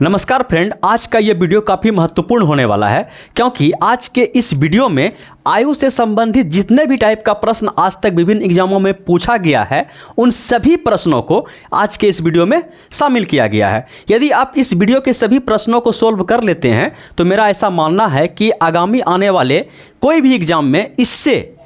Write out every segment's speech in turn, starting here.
नमस्कार फ्रेंड, आज का ये वीडियो काफ़ी महत्वपूर्ण होने वाला है क्योंकि आज के इस वीडियो में आयु से संबंधित जितने भी टाइप का प्रश्न आज तक विभिन्न एग्जामों में पूछा गया है उन सभी प्रश्नों को आज के इस वीडियो में शामिल किया गया है। यदि आप इस वीडियो के सभी प्रश्नों को सोल्व कर लेते हैं तो मेरा ऐसा मानना है कि आगामी आने वाले कोई भी एग्जाम में इससे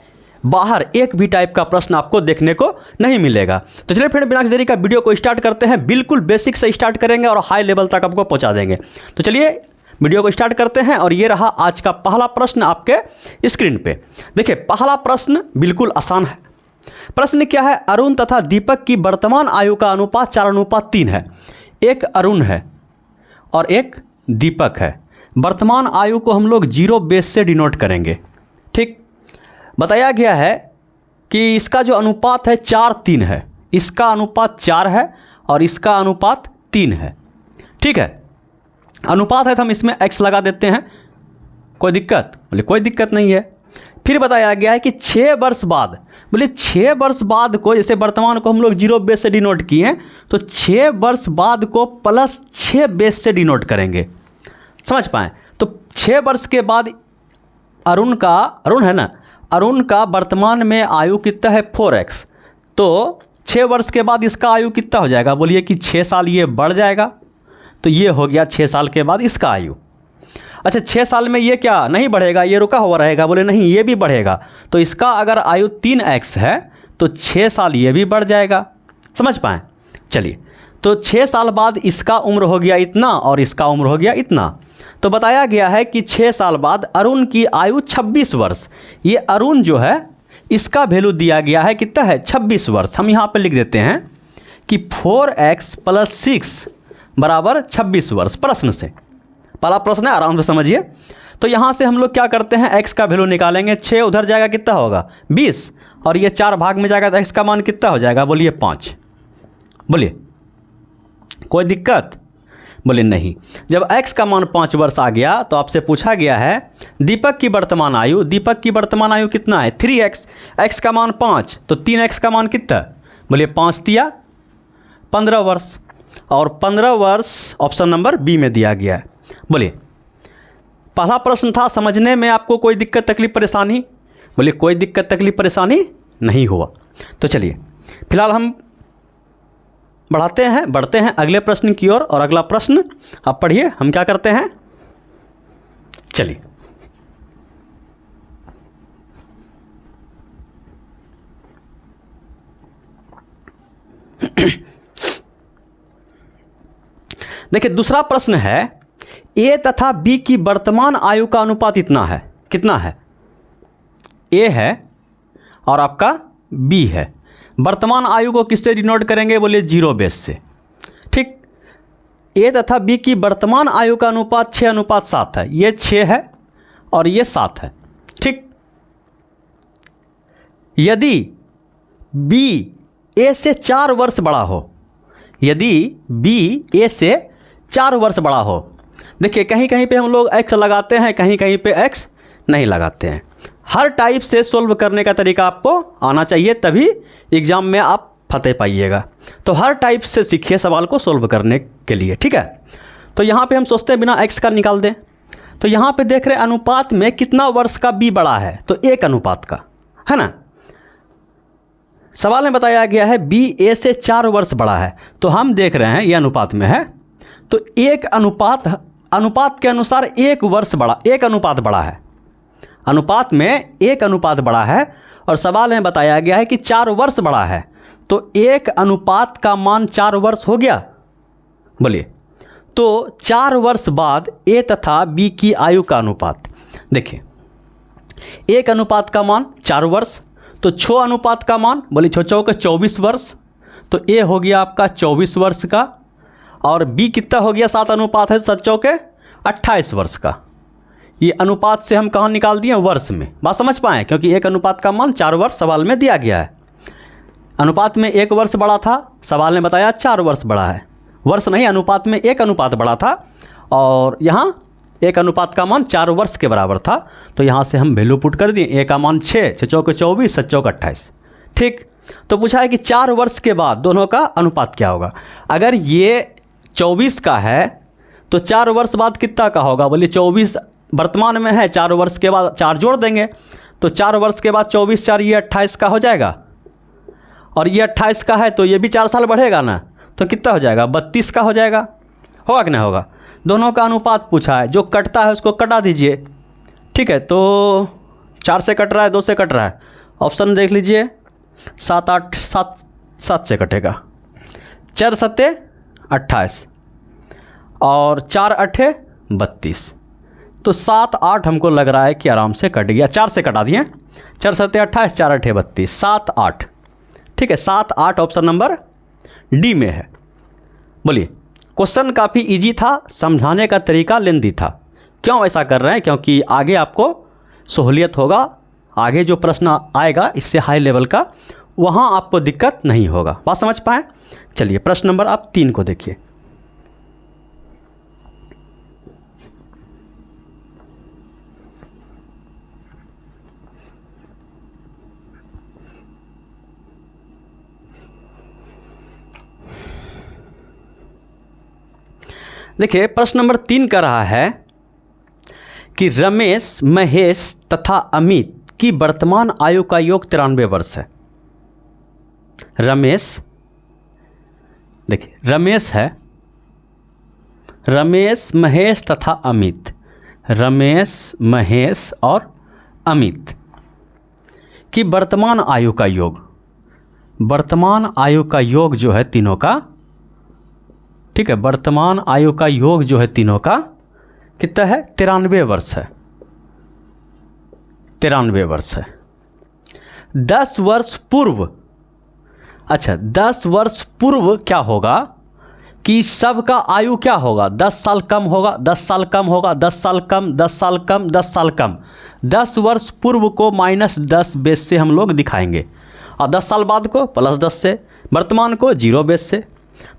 बाहर एक भी टाइप का प्रश्न आपको देखने को नहीं मिलेगा। तो चलिए फ्रेंड, बिना देरी का वीडियो को स्टार्ट करते हैं। बिल्कुल बेसिक से स्टार्ट करेंगे और हाई लेवल तक आपको पहुंचा देंगे। तो चलिए वीडियो को स्टार्ट करते हैं और ये रहा आज का पहला प्रश्न आपके स्क्रीन पे। देखिए, पहला प्रश्न बिल्कुल आसान है। प्रश्न क्या है? अरुण तथा दीपक की वर्तमान आयु का अनुपात 4:3 है। एक अरुण है और एक दीपक है। वर्तमान आयु को हम लोग 0 बेस से डिनोट करेंगे। ठीक, बताया गया है कि इसका जो अनुपात है 4:3 है। इसका अनुपात 4 है और इसका अनुपात 3 है। ठीक है, अनुपात है तो हम इसमें x लगा देते हैं। कोई दिक्कत? बोले कोई दिक्कत नहीं है। फिर बताया गया है कि 6 वर्ष बाद, बोले 6 वर्ष बाद को, जैसे वर्तमान को हम लोग 0 बेस से डिनोट किए हैं तो 6 वर्ष बाद को +6 बेस से डिनोट करेंगे। समझ पाएँ? तो 6 वर्ष के बाद अरुण है ना, अरुण का वर्तमान में आयु कितना है? 4x। तो 6 वर्ष के बाद इसका आयु कितना हो जाएगा? बोलिए कि 6 साल ये बढ़ जाएगा। तो ये हो गया 6 साल के बाद इसका आयु। अच्छा, 6 साल में ये क्या नहीं बढ़ेगा? ये रुका हुआ रहेगा? बोले नहीं, ये भी बढ़ेगा। तो इसका अगर आयु 3x है तो 6 साल ये भी बढ़ जाएगा। समझ पाएँ? चलिए, तो 6 साल बाद इसका उम्र हो गया इतना और इसका उम्र हो गया इतना। तो बताया गया है कि 6 साल बाद अरुण की आयु 26 वर्ष। ये अरुण जो है इसका वैल्यू दिया गया है कितना है? 26 वर्ष। हम यहाँ पे लिख देते हैं कि 4x + 6 = 26 वर्ष। प्रश्न से पहला प्रश्न है, आराम से समझिए। तो यहाँ से हम लोग क्या करते हैं, x का वैल्यू निकालेंगे। 6 उधर जाएगा कितना होगा? 20 और ये 4 भाग में जाएगा तो x का मान कितना हो जाएगा? बोलिए 5। बोलिए कोई दिक्कत? बोले नहीं। जब x का मान 5 वर्ष आ गया तो आपसे पूछा गया है दीपक की वर्तमान आयु। दीपक की वर्तमान आयु कितना है? 3x। x का मान 5 तो 3x का मान कितना? बोलिए 5 दिया 15 वर्ष और 15 वर्ष ऑप्शन नंबर बी में दिया गया है। बोलिए पहला प्रश्न था, समझने में आपको कोई दिक्कत तकलीफ परेशानी? बोलिए कोई दिक्कत तकलीफ परेशानी नहीं हुआ। तो चलिए फिलहाल हम बढ़ते हैं अगले प्रश्न की ओर। और अगला प्रश्न आप पढ़िए, हम क्या करते हैं। चलिए देखिए, दूसरा प्रश्न है ए तथा बी की वर्तमान आयु का अनुपात इतना है। कितना है? ए है और आपका बी है। वर्तमान आयु को किससे डिनोट करेंगे? बोलिए 0 बेस से। ठीक, ए तथा बी की वर्तमान आयु का अनुपात 6:7 है। ये 6 है और ये 7 है। ठीक, यदि बी ए से 4 वर्ष बड़ा हो, यदि बी ए से 4 वर्ष बड़ा हो, देखिए कहीं कहीं पे हम लोग x लगाते हैं, कहीं कहीं पे x नहीं लगाते हैं। हर टाइप से सोल्व करने का तरीका आपको आना चाहिए, तभी एग्ज़ाम में आप फतेह पाइएगा। तो हर टाइप से सीखिए सवाल को सोल्व करने के लिए। ठीक है, तो यहाँ पे हम सोचते हैं बिना x का निकाल दें। तो यहाँ पे देख रहे हैं अनुपात में कितना वर्ष का b बड़ा है? तो 1 अनुपात का है ना। सवाल में बताया गया है b a से 4 वर्ष बड़ा है। तो हम देख रहे हैं ये अनुपात में है तो 1 अनुपात के अनुसार 1 वर्ष बड़ा, 1 अनुपात बड़ा है। अनुपात में 1 अनुपात बड़ा है और सवाल में बताया गया है कि 4 वर्ष बड़ा है। तो 1 अनुपात का मान 4 वर्ष हो गया। बोलिए, तो 4 वर्ष बाद ए तथा बी की आयु का अनुपात। देखिए 1 अनुपात का मान 4 वर्ष, तो 6 अनुपात का मान, बोलिए 6 चौके 24 वर्ष। तो ए हो गया आपका 24 वर्ष का और बी कितना हो गया? 7 अनुपात है, 7 चौके 28 वर्ष का। ये अनुपात से हम कहाँ निकाल दिए? वर्ष में। बात समझ पाएँ? क्योंकि 1 अनुपात का मान 4 वर्ष सवाल में दिया गया है। अनुपात में 1 वर्ष बड़ा था, सवाल ने बताया 4 वर्ष बड़ा है। वर्ष नहीं, अनुपात में 1 अनुपात बड़ा था और यहाँ 1 अनुपात का मान 4 वर्ष के बराबर था। तो यहाँ से हम वैल्यू पुट कर दिए। ए का मान 6, 6 चौके 24, 7 चौके 28। ठीक, तो पूछा है कि 4 वर्ष के बाद दोनों का अनुपात क्या होगा। अगर ये 24 का है तो 4 वर्ष बाद कितना का होगा? बोलिए 24 वर्तमान में है, 4 वर्ष के बाद 4 जोड़ देंगे तो 4 वर्ष के बाद 24 4 ये 28 का हो जाएगा, और ये 28 का है तो ये भी 4 साल बढ़ेगा ना, तो कितना हो जाएगा? 32 का हो जाएगा। होगा कि नहीं होगा? दोनों का अनुपात पूछा है, जो कटता है उसको कटा दीजिए। ठीक है, तो 4 से कट रहा है, 2 से कट रहा है, ऑप्शन देख लीजिए 7 8 7 से कटेगा। 4 सत्ते 28 और 4 अठे 32, तो 7 8 हमको लग रहा है कि आराम से कट गया। 4 से कटा दिए, 4 सत्ते 28 4 अठे 32, 7 8। ठीक है, 7 8 ऑप्शन नंबर डी में है। बोलिए, क्वेश्चन काफ़ी इजी था, समझाने का तरीका लेंदी था। क्यों ऐसा कर रहे हैं? क्योंकि आगे आपको सहूलियत होगा, आगे जो प्रश्न आएगा इससे हाई लेवल का, वहाँ आपको दिक्कत नहीं होगा। बात समझ पाए? चलिए प्रश्न नंबर आप 3 को देखिए। देखिए प्रश्न नंबर 3 का रहा है कि रमेश, महेश तथा अमित की वर्तमान आयु का योग 93 वर्ष है। रमेश, देखिए रमेश है, रमेश, महेश तथा अमित, रमेश, महेश और अमित की वर्तमान आयु का योग, वर्तमान आयु का योग जो है तीनों का, ठीक है, वर्तमान आयु का योग जो है तीनों का कितना है? 93 वर्ष है, 93 वर्ष है। 10 वर्ष पूर्व, अच्छा 10 वर्ष पूर्व क्या होगा कि सबका आयु क्या होगा? 10 साल कम होगा, 10 साल कम होगा, 10 साल कम, 10 साल कम, 10 साल कम। 10 वर्ष पूर्व को -10 बेस से हम लोग दिखाएंगे, और 10 साल बाद को +10 से, वर्तमान को 0 बेस से।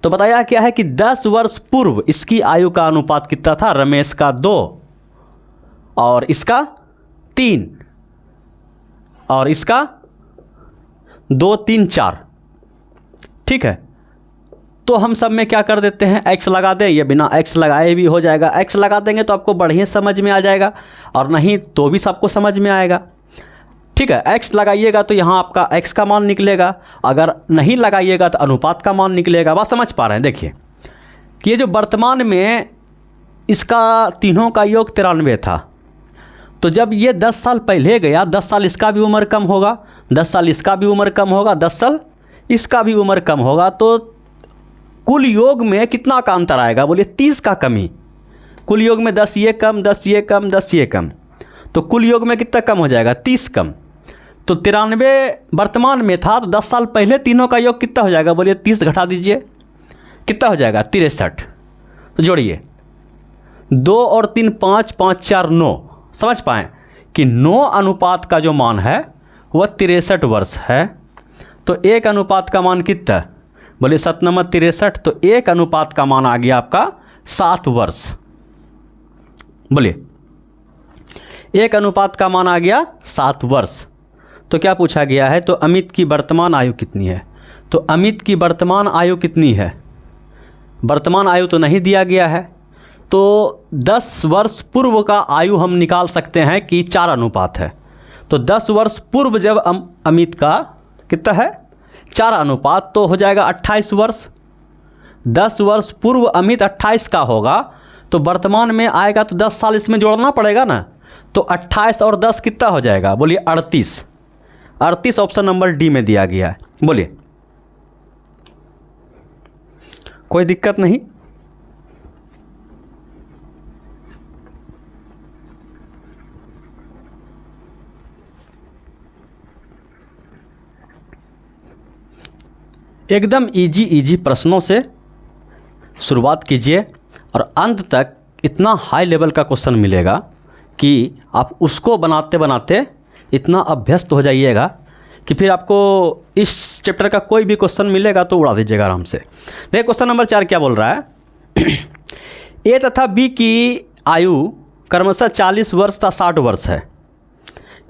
तो बताया क्या है कि 10 वर्ष पूर्व इसकी आयु का अनुपात कितना था? रमेश का 2 और इसका 3 और इसका 2 3 4। ठीक है, तो हम सब में क्या कर देते हैं? x लगा दें, ये बिना x लगाए भी हो जाएगा। x लगा देंगे तो आपको बढ़िया समझ में आ जाएगा, और नहीं तो भी सबको समझ में आएगा। ठीक है, x लगाइएगा तो यहाँ आपका x का मान निकलेगा, अगर नहीं लगाइएगा तो अनुपात का मान निकलेगा। बात समझ पा रहे हैं? देखिए कि ये जो वर्तमान में इसका तीनों का योग 93 था, तो जब ये 10 साल पहले गया, 10 साल इसका भी उम्र कम होगा, 10 साल इसका भी उम्र कम होगा, 10 साल इसका भी उम्र कम होगा, तो कुल योग में कितना का अंतर आएगा? बोलिए 30 का कमी। कुल योग में 10 ये कम, 10 ये कम, 10 ये कम, तो कुल योग में कितना कम हो जाएगा? 30 कम। तो 93 वर्तमान में था, तो 10 साल पहले तीनों का योग कितना हो जाएगा? बोलिए 30 घटा दीजिए, कितना हो जाएगा? 63। तो जोड़िए 2 और 3 5, 5 4 9। समझ पाएँ कि 9 अनुपात का जो मान है वह 63 वर्ष है। तो 1 अनुपात का मान कितना? बोलिए 7 9 63, तो 1 अनुपात का मान आ गया आपका 7 वर्ष। बोलिए 1 अनुपात का मान आ गया 7 वर्ष। तो क्या पूछा गया है? तो अमित की वर्तमान आयु कितनी है? तो अमित की वर्तमान आयु कितनी है? वर्तमान आयु तो नहीं दिया गया है, तो 10 वर्ष पूर्व का आयु हम निकाल सकते हैं कि 4 अनुपात है। तो 10 वर्ष पूर्व जब अमित का कितना है? 4 अनुपात, तो हो जाएगा 28 वर्ष। 10 वर्ष पूर्व अमित 28 का होगा, तो वर्तमान में आएगा तो 10 साल इसमें जोड़ना पड़ेगा ना, तो 28 और 10 कितना हो जाएगा? बोलिए 38। 38 ऑप्शन नंबर डी में दिया गया है। बोलिए कोई दिक्कत नहीं? एकदम इजी प्रश्नों से शुरुआत कीजिए, और अंत तक इतना हाई लेवल का क्वेश्चन मिलेगा कि आप उसको बनाते बनाते इतना अभ्यस्त हो जाइएगा कि फिर आपको इस चैप्टर का कोई भी क्वेश्चन मिलेगा तो उड़ा दीजिएगा आराम से। देखिए क्वेश्चन नंबर 4 क्या बोल रहा है? ए तथा बी की आयु क्रमशः 40 वर्ष तथा 60 वर्ष है।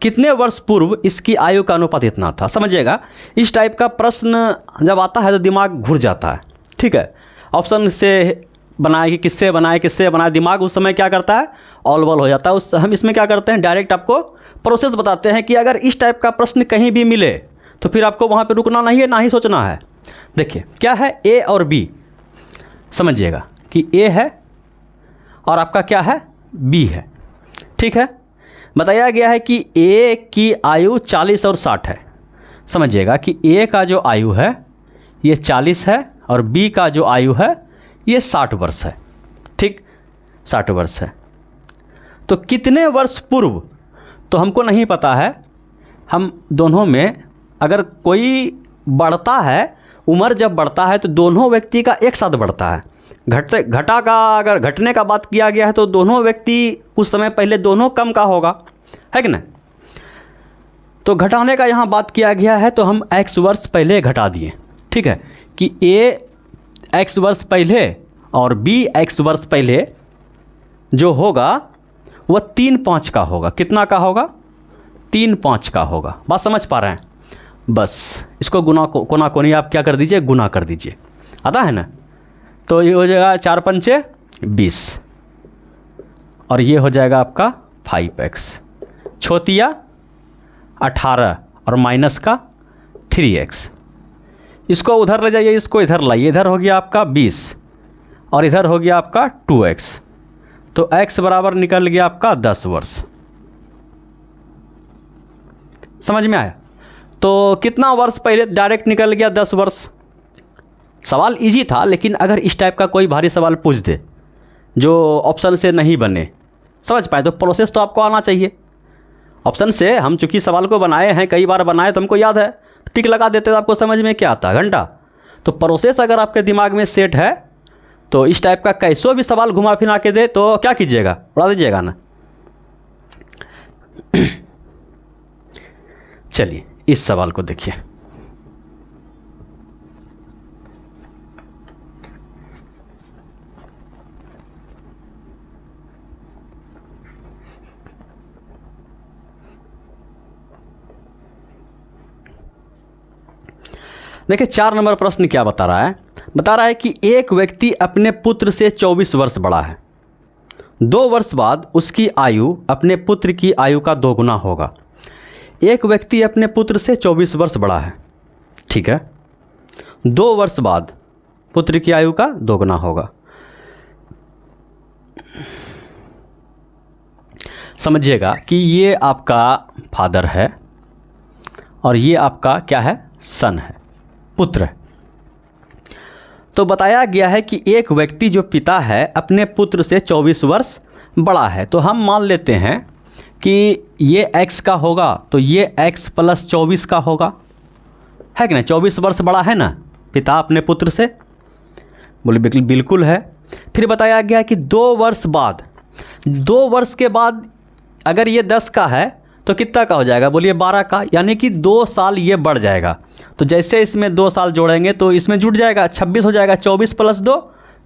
कितने वर्ष पूर्व इसकी आयु का अनुपात इतना था? समझिएगा, इस टाइप का प्रश्न जब आता है तो दिमाग घुर जाता है। ठीक है, ऑप्शन से बनाए कि किससे बनाए, दिमाग उस समय क्या करता है, ऑल बॉल हो जाता है। उस हम इसमें क्या करते हैं, डायरेक्ट आपको प्रोसेस बताते हैं कि अगर इस टाइप का प्रश्न कहीं भी मिले तो फिर आपको वहाँ पे रुकना नहीं है, ना ही सोचना है। देखिए क्या है, ए और बी, समझिएगा कि ए है और आपका क्या है, बी है। ठीक है, बताया गया है कि ए की आयु 40 और 60 है। समझिएगा कि ए का जो आयु है ये 40 है और बी का जो आयु है ये 60 वर्ष है। ठीक, 60 वर्ष है। तो कितने वर्ष पूर्व तो हमको नहीं पता है। हम दोनों में अगर कोई बढ़ता है, उम्र जब बढ़ता है तो दोनों व्यक्ति का एक साथ बढ़ता है। घटा का अगर घटने का बात किया गया है तो दोनों व्यक्ति कुछ समय पहले दोनों कम का होगा, है कि नहीं। तो घटाने का यहाँ बात किया गया है तो हम x वर्ष पहले घटा दिए। ठीक है, कि a x वर्ष पहले और b x वर्ष पहले जो होगा वह 3-5 का होगा। कितना का होगा, 3-5 का होगा। बात समझ पा रहे हैं। बस इसको कोना कोनी आप क्या कर दीजिए, गुना कर दीजिए, आता है ना। तो ये हो जाएगा 4×5 = 20 और ये हो जाएगा आपका 5x, छोतिया 18 और माइनस का 3x। इसको उधर ले जाइए, इसको इधर लाइए, इधर हो गया आपका 20 और इधर हो गया आपका 2x। तो x बराबर निकल गया आपका 10 वर्ष। समझ में आया। तो कितना वर्ष पहले डायरेक्ट निकल गया, 10 वर्ष। सवाल इजी था, लेकिन अगर इस टाइप का कोई भारी सवाल पूछ दे जो ऑप्शन से नहीं बने, समझ पाए, तो प्रोसेस तो आपको आना चाहिए। ऑप्शन से हम चूंकि सवाल को बनाए हैं, कई बार बनाए तो हमको याद है, टिक लगा देते तो आपको समझ में क्या आता, घंटा। तो प्रोसेस अगर आपके दिमाग में सेट है तो इस टाइप का कैसो भी सवाल घुमा फिरा के दे तो क्या कीजिएगा, उड़ा दीजिएगा ना। चलिए इस सवाल को देखिए। देखिए 4 नंबर प्रश्न क्या बता रहा है। बता रहा है कि एक व्यक्ति अपने पुत्र से 24 वर्ष बड़ा है। 2 वर्ष बाद उसकी आयु अपने पुत्र की आयु का 2 गुना होगा। एक व्यक्ति अपने पुत्र से 24 वर्ष बड़ा है, ठीक है। 2 वर्ष बाद पुत्र की आयु का 2 गुना होगा। समझिएगा कि ये आपका फादर है और ये आपका क्या है, सन है, पुत्र है। तो बताया गया है कि एक व्यक्ति जो पिता है अपने पुत्र से 24 वर्ष बड़ा है। तो हम मान लेते हैं कि ये x का होगा तो ये x + 24 का होगा, है कि नहीं। 24 वर्ष बड़ा है ना पिता अपने पुत्र से, बोले बिल्कुल है। फिर बताया गया कि 2 वर्ष बाद, 2 वर्ष के बाद अगर ये 10 का है तो कितना का हो जाएगा, बोलिए 12 का, यानी कि 2 साल ये बढ़ जाएगा। तो जैसे इसमें 2 साल जोड़ेंगे तो इसमें जुड़ जाएगा, 26 हो जाएगा। 24 + 2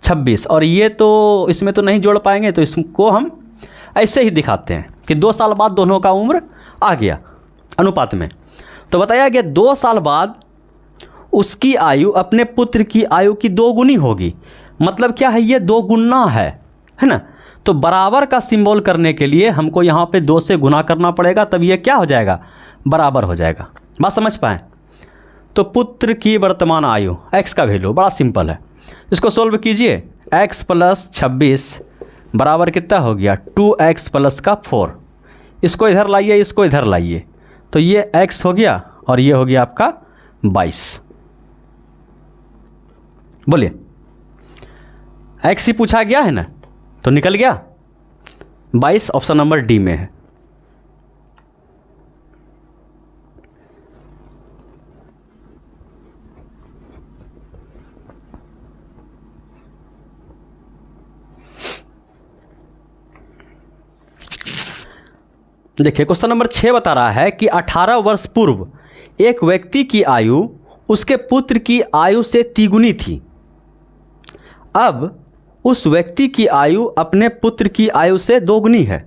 26। और ये तो इसमें तो नहीं जोड़ पाएंगे तो इसको हम ऐसे ही दिखाते हैं कि 2 साल बाद दोनों का उम्र आ गया अनुपात में। तो बताया गया 2 साल बाद उसकी आयु अपने पुत्र की आयु की 2 गुनी होगी। मतलब क्या है, ये 2 गुना है ना। तो बराबर का सिंबल करने के लिए हमको यहाँ पे 2 से गुना करना पड़ेगा, तब ये क्या हो जाएगा, बराबर हो जाएगा। बात समझ पाए। तो पुत्र की वर्तमान आयु x का वैल्यू बड़ा सिंपल है, इसको सोल्व कीजिए। x + 26 बराबर कितना हो गया, 2x + का 4। इसको इधर लाइए, इसको इधर लाइए, तो ये x हो गया और ये हो गया आपका 22। बोलिए x ही पूछा गया है ना, तो निकल गया 22। ऑप्शन नंबर डी में है। देखिए क्वेश्चन नंबर 6 बता रहा है कि 18 वर्ष पूर्व एक व्यक्ति की आयु उसके पुत्र की आयु से 3 गुनी थी। अब उस व्यक्ति की आयु अपने पुत्र की आयु से 2 गुनी है।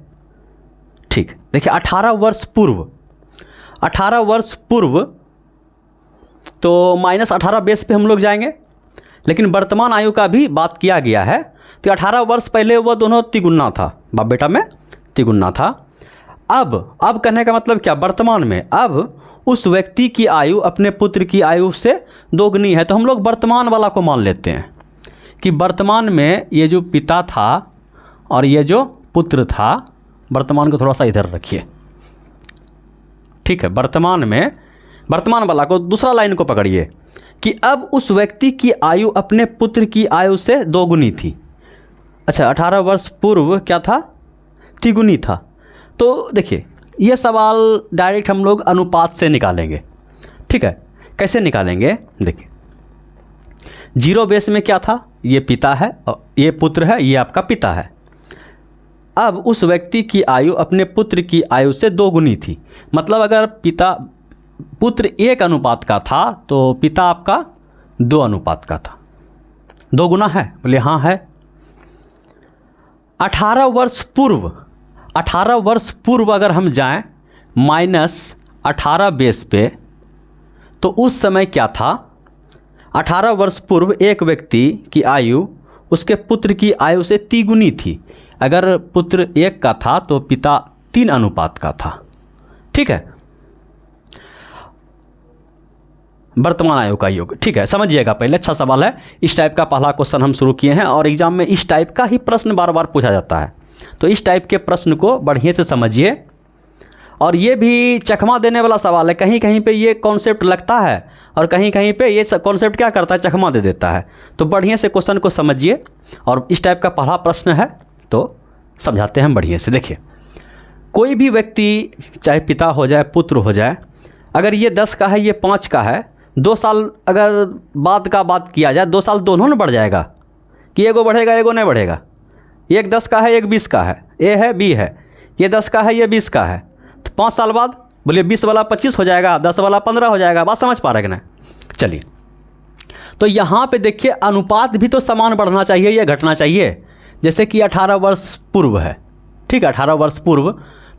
ठीक, देखिए 18 वर्ष पूर्व, 18 वर्ष पूर्व तो -18 बेस पे हम लोग जाएंगे, लेकिन वर्तमान आयु का भी बात किया गया है। तो 18 वर्ष पहले वह दोनों तिगुना था, बाप बेटा में तिगुना था। अब कहने का मतलब क्या, वर्तमान में अब उस व्यक्ति की आयु अपने पुत्र की आयु से दोगुनी है। तो हम लोग वर्तमान वाला को मान लेते हैं कि वर्तमान में ये जो पिता था और ये जो पुत्र था, वर्तमान को थोड़ा सा इधर रखिए, ठीक है। वर्तमान वाला को दूसरा लाइन को पकड़िए कि अब उस व्यक्ति की आयु अपने पुत्र की आयु से दोगुनी थी। अच्छा, 18 वर्ष पूर्व क्या था, तिगुनी था। तो देखिए ये सवाल डायरेक्ट हम लोग अनुपात से निकालेंगे, ठीक है। कैसे निकालेंगे, देखिए 0 बेस में क्या था, ये पिता है और ये पुत्र है, ये आपका पिता है। अब उस व्यक्ति की आयु अपने पुत्र की आयु से दोगुनी थी। मतलब अगर पुत्र 1 अनुपात का था तो पिता आपका 2 अनुपात का था। 2 गुना है, बोले हाँ है। 18 वर्ष पूर्व अगर हम जाएं -18 बेस पे, तो उस समय क्या था, 18 वर्ष पूर्व एक व्यक्ति की आयु उसके पुत्र की आयु से तिगुनी थी। अगर पुत्र 1 का था तो पिता 3 अनुपात का था, ठीक है। वर्तमान आयु का योग, ठीक है, समझिएगा पहले। अच्छा सवाल है, इस टाइप का पहला क्वेश्चन हम शुरू किए हैं और एग्जाम में इस टाइप का ही प्रश्न बार बार पूछा जाता है। तो इस टाइप के प्रश्न को बढ़िया से समझिए। और ये भी चकमा देने वाला सवाल है, कहीं कहीं पे ये कॉन्सेप्ट लगता है और कहीं कहीं पे ये कॉन्सेप्ट क्या करता है, चकमा दे देता है। तो बढ़िया से क्वेश्चन को समझिए और इस टाइप का पहला प्रश्न है तो समझाते हैं हम बढ़िया से। देखिए कोई भी व्यक्ति, चाहे पिता हो जाए पुत्र हो जाए, अगर ये 10 का है ये 5 का है, 2 साल अगर बाद किया जाए, 2 साल दोनों में बढ़ जाएगा कि एगो बढ़ेगा एगो नहीं बढ़ेगा। एक 10 का है एक 20 का है, ए है बी है, ये 10 का है ये 20 का है, तो 5 साल बाद बोलिए 20 वाला 25 हो जाएगा, 10 वाला 15 हो जाएगा। बात समझ पा रहे हैं कि नहीं? चलिए, तो यहाँ पे देखिए अनुपात भी तो समान बढ़ना चाहिए या घटना चाहिए। जैसे कि 18 वर्ष पूर्व है, ठीक है, 18 वर्ष पूर्व,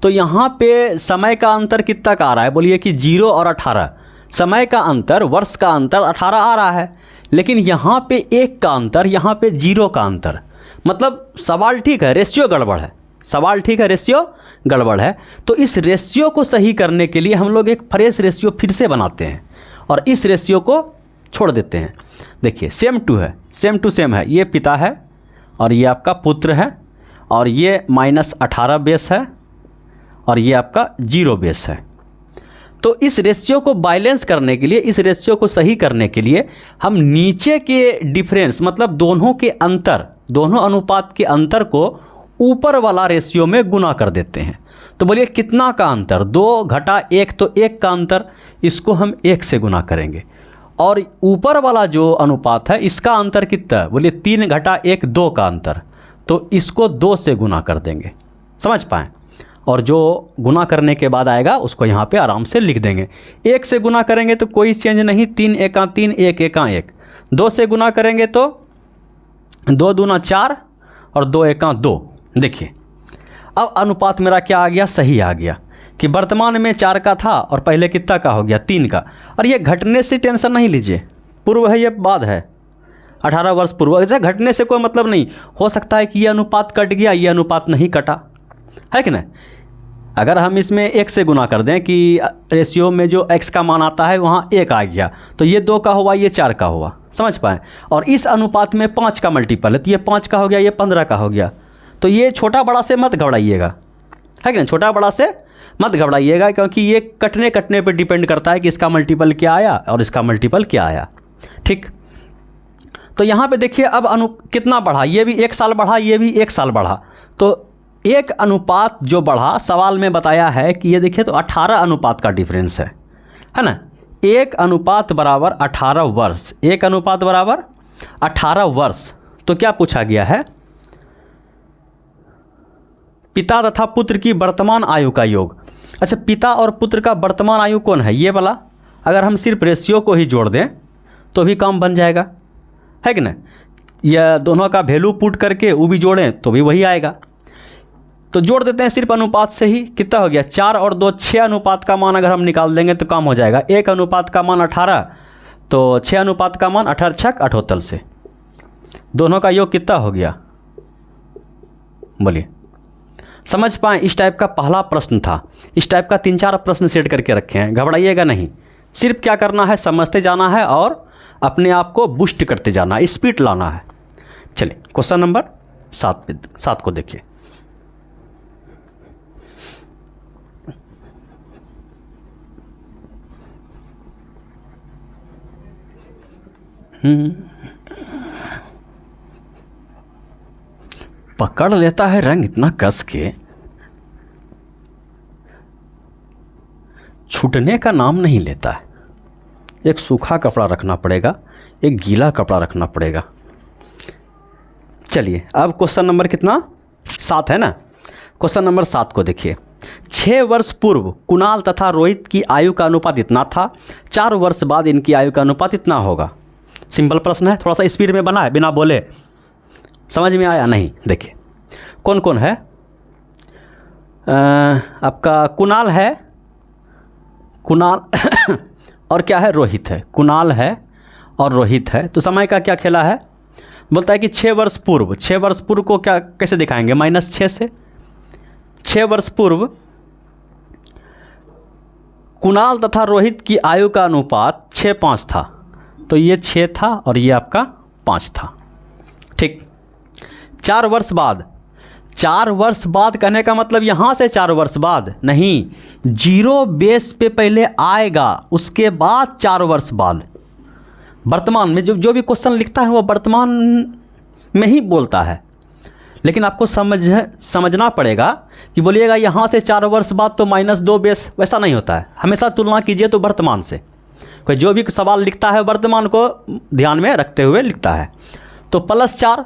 तो यहाँ पे समय का अंतर कितना का आ रहा है, बोलिए कि 0 और 18, समय का अंतर, वर्ष का अंतर 18 आ रहा है। लेकिन यहाँ पे 1 का अंतर, यहाँ पे 0 का अंतर। मतलब सवाल ठीक है, रेशियो गड़बड़ है, सवाल ठीक है, रेशियो गड़बड़ है। तो इस रेशियो को सही करने के लिए हम लोग एक फ्रेश रेशियो फिर से बनाते हैं और इस रेशियो को छोड़ देते हैं। देखिए सेम टू है, सेम टू सेम है, ये पिता है और ये आपका पुत्र है और ये -18 बेस है और ये आपका 0 बेस है। तो इस रेशियो को बैलेंस करने के लिए, इस रेशियो को सही करने के लिए हम नीचे के डिफरेंस, मतलब दोनों के अंतर, दोनों अनुपात के अंतर को ऊपर वाला रेशियो में गुना कर देते हैं। तो बोलिए कितना का अंतर, 2 घटा 1, तो 1 का अंतर, इसको हम 1 से गुना करेंगे। और ऊपर वाला जो अनुपात है इसका अंतर कितना है, बोलिए 3 घटा 1, 2 का अंतर, तो इसको 2 से गुना कर देंगे। समझ पाएँ? और जो गुना करने के बाद आएगा उसको यहाँ पे आराम से लिख देंगे। 1 से गुना करेंगे तो कोई चेंज नहीं, 3 एका 3, 1 एका 1। 2 से गुना करेंगे तो 2 दूना 4 और 2 एका 2। देखिए अब अनुपात मेरा क्या आ गया, सही आ गया कि वर्तमान में 4 का था और पहले कितना का हो गया, 3 का। और ये घटने से टेंशन नहीं लीजिए, पूर्व है ये बाद है, 18 वर्ष पूर्व, ऐसे घटने से कोई मतलब नहीं। हो सकता है कि ये अनुपात कट गया, ये अनुपात नहीं कटा, है कि नहीं। अगर हम इसमें 1 से गुना कर दें कि रेशियो में जो x का मान आता है वहाँ 1 आ गया, तो ये 2 का हुआ, ये 4 का हुआ। समझ पाएँ? और इस अनुपात में 5 का मल्टीपल है, तो ये 5 का हो गया, ये 15 का हो गया। तो ये छोटा बड़ा से मत घबराइएगा, है कि नहीं, छोटा बड़ा से मत घबराइएगा, क्योंकि ये कटने पर डिपेंड करता है कि इसका मल्टीपल क्या आया और इसका मल्टीपल क्या आया। ठीक, तो यहाँ पे देखिए अब कितना बढ़ा, ये भी 1 साल बढ़ा, ये भी 1 साल बढ़ा। तो एक अनुपात जो बढ़ा, सवाल में बताया है कि ये देखिए तो 18 अनुपात का डिफरेंस है ना। 1 अनुपात बराबर 18 वर्ष, 1 अनुपात बराबर 18 वर्ष। तो क्या पूछा गया है, पिता तथा पुत्र की वर्तमान आयु का योग। अच्छा, पिता और पुत्र का वर्तमान आयु कौन है, ये वाला। अगर हम सिर्फ रेशियो को ही जोड़ दें तो भी काम बन जाएगा, है कि नहीं। यह दोनों का वैल्यू पुट करके वो भी जोड़ें तो भी वही आएगा। तो जोड़ देते हैं सिर्फ अनुपात से ही, कितना हो गया, 4 और 2 6 अनुपात का मान अगर हम निकाल देंगे तो काम हो जाएगा। 1 अनुपात का मान 18, तो 6 अनुपात का मान 18 छक 78 से दोनों का योग कितना हो गया, बोलिए, समझ पाएँ। इस टाइप का पहला प्रश्न था। इस टाइप का 3-4 प्रश्न सेट करके रखे हैं, घबराइएगा नहीं। सिर्फ क्या करना है, समझते जाना है और अपने आप को बूस्ट करते जाना है, स्पीड लाना है। चलिए क्वेश्चन नंबर 7 को देखिए। पकड़ लेता है रंग इतना कस के, छूटने का नाम नहीं लेता है। एक सूखा कपड़ा रखना पड़ेगा, एक गीला कपड़ा रखना पड़ेगा। चलिए अब क्वेश्चन नंबर कितना, 7 है ना। क्वेश्चन नंबर 7 को देखिए। 6 वर्ष पूर्व कुणाल तथा रोहित की आयु का अनुपात इतना था, 4 वर्ष बाद इनकी आयु का अनुपात इतना होगा। सिंपल प्रश्न है, थोड़ा सा स्पीड में बना है, बिना बोले। समझ में आया नहीं? देखिए कौन कौन है। आपका कुणाल है, कुणाल और क्या है, रोहित है। कुणाल है और रोहित है। तो समय का क्या खेला है, बोलता है कि 6 वर्ष पूर्व। 6 वर्ष पूर्व को क्या कैसे दिखाएंगे, -6 से। 6 वर्ष पूर्व कुणाल तथा रोहित की आयु का अनुपात 6:5 था। तो ये 6 था और ये आपका 5 था। ठीक। 4 वर्ष बाद, 4 वर्ष बाद कहने का मतलब यहाँ से 4 वर्ष बाद नहीं, 0 बेस पे पहले आएगा, उसके बाद 4 वर्ष बाद। वर्तमान में जो भी क्वेश्चन लिखता है वो वर्तमान में ही बोलता है, लेकिन आपको समझना पड़ेगा कि बोलिएगा यहाँ से 4 वर्ष बाद तो -2 बेस, वैसा नहीं होता है। हमेशा तुलना कीजिए तो वर्तमान से। कोई जो भी सवाल लिखता है वर्तमान को ध्यान में रखते हुए लिखता है। तो +4,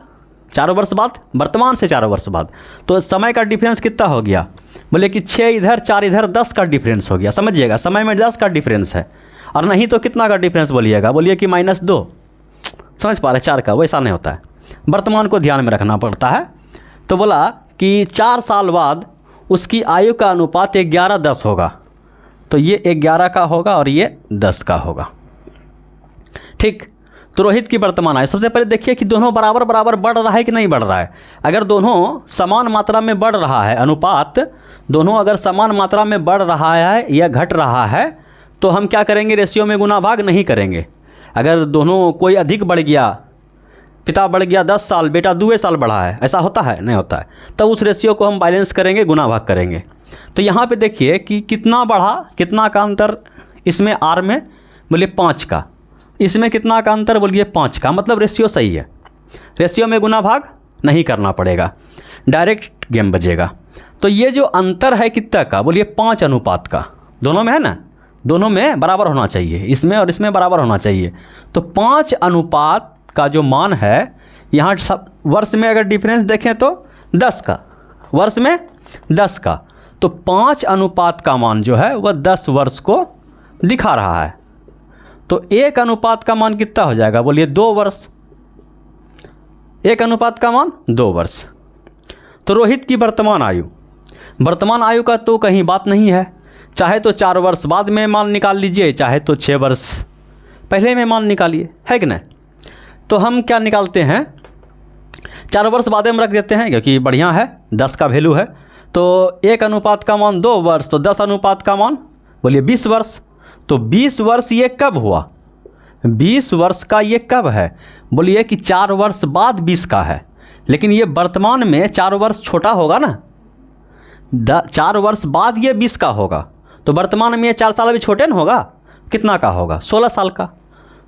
4 वर्ष बाद, वर्तमान से 4 वर्ष बाद। तो समय का डिफरेंस कितना हो गया, बोले कि 6 इधर 4 इधर, 10 का डिफरेंस हो गया। समझिएगा, समय में 10 का डिफरेंस है। और नहीं तो कितना का डिफरेंस बोलिएगा, बोलिए कि -2। समझ पा रहे, 4 का, वैसा नहीं होता है। वर्तमान को ध्यान में रखना पड़ता है। तो बोला कि 4 साल बाद उसकी आयु का अनुपात 11:10 होगा। तो ये 11 का होगा और ये 10 का होगा। ठीक। तो रोहित की वर्तमान आयु, सबसे पहले देखिए कि दोनों बराबर बराबर बढ़ रहा है कि नहीं बढ़ रहा है। अगर दोनों समान मात्रा में बढ़ रहा है, अनुपात दोनों अगर समान मात्रा में बढ़ रहा है या घट रहा है, तो हम क्या करेंगे, रेशियो में गुना भाग नहीं करेंगे। अगर दोनों कोई अधिक बढ़ गया, पिता बढ़ गया 10 साल, बेटा 2 साल बढ़ा है, ऐसा होता है? नहीं होता है। तब उस रेशियो को हम बैलेंस करेंगे, गुना भाग करेंगे। तो यहाँ पे देखिए कि कितना बढ़ा, कितना का अंतर इसमें, आर में बोलिए 5 का, इसमें कितना का अंतर, बोलिए 5 का। मतलब रेशियो सही है, रेशियो में गुना भाग नहीं करना पड़ेगा, डायरेक्ट गेम बजेगा। तो ये जो अंतर है कितना का, बोलिए 5 अनुपात का। दोनों में है ना, दोनों में बराबर होना चाहिए, इसमें और इसमें बराबर होना चाहिए। तो 5 अनुपात का जो मान है, यहाँ सब वर्ष में अगर डिफरेंस देखें तो 10 का, वर्ष में 10 का। तो 5 अनुपात का मान जो है वह 10 वर्ष को दिखा रहा है। तो 1 अनुपात का मान कितना हो जाएगा, बोलिए 2 वर्ष। 1 अनुपात का मान 2 वर्ष। तो रोहित की वर्तमान आयु, वर्तमान आयु का तो कहीं बात नहीं है। चाहे तो 4 वर्ष बाद में मान निकाल लीजिए, चाहे तो 6 वर्ष पहले में मान निकालिए, है कि नहीं। तो हम क्या निकालते हैं, 4 वर्ष बाद में रख देते हैं क्योंकि बढ़िया है, 10 का वैल्यू है। तो 1 अनुपात का मान 2 वर्ष, तो 10 अनुपात का मान बोलिए 20 वर्ष। तो 20 वर्ष ये कब हुआ, 20 वर्ष का ये कब है, बोलिए कि 4 वर्ष बाद 20 का है। लेकिन ये वर्तमान में 4 वर्ष छोटा होगा ना, 4 वर्ष बाद ये 20 का होगा। तो वर्तमान में ये 4 साल अभी छोटे न होगा, कितना का होगा, 16 साल का।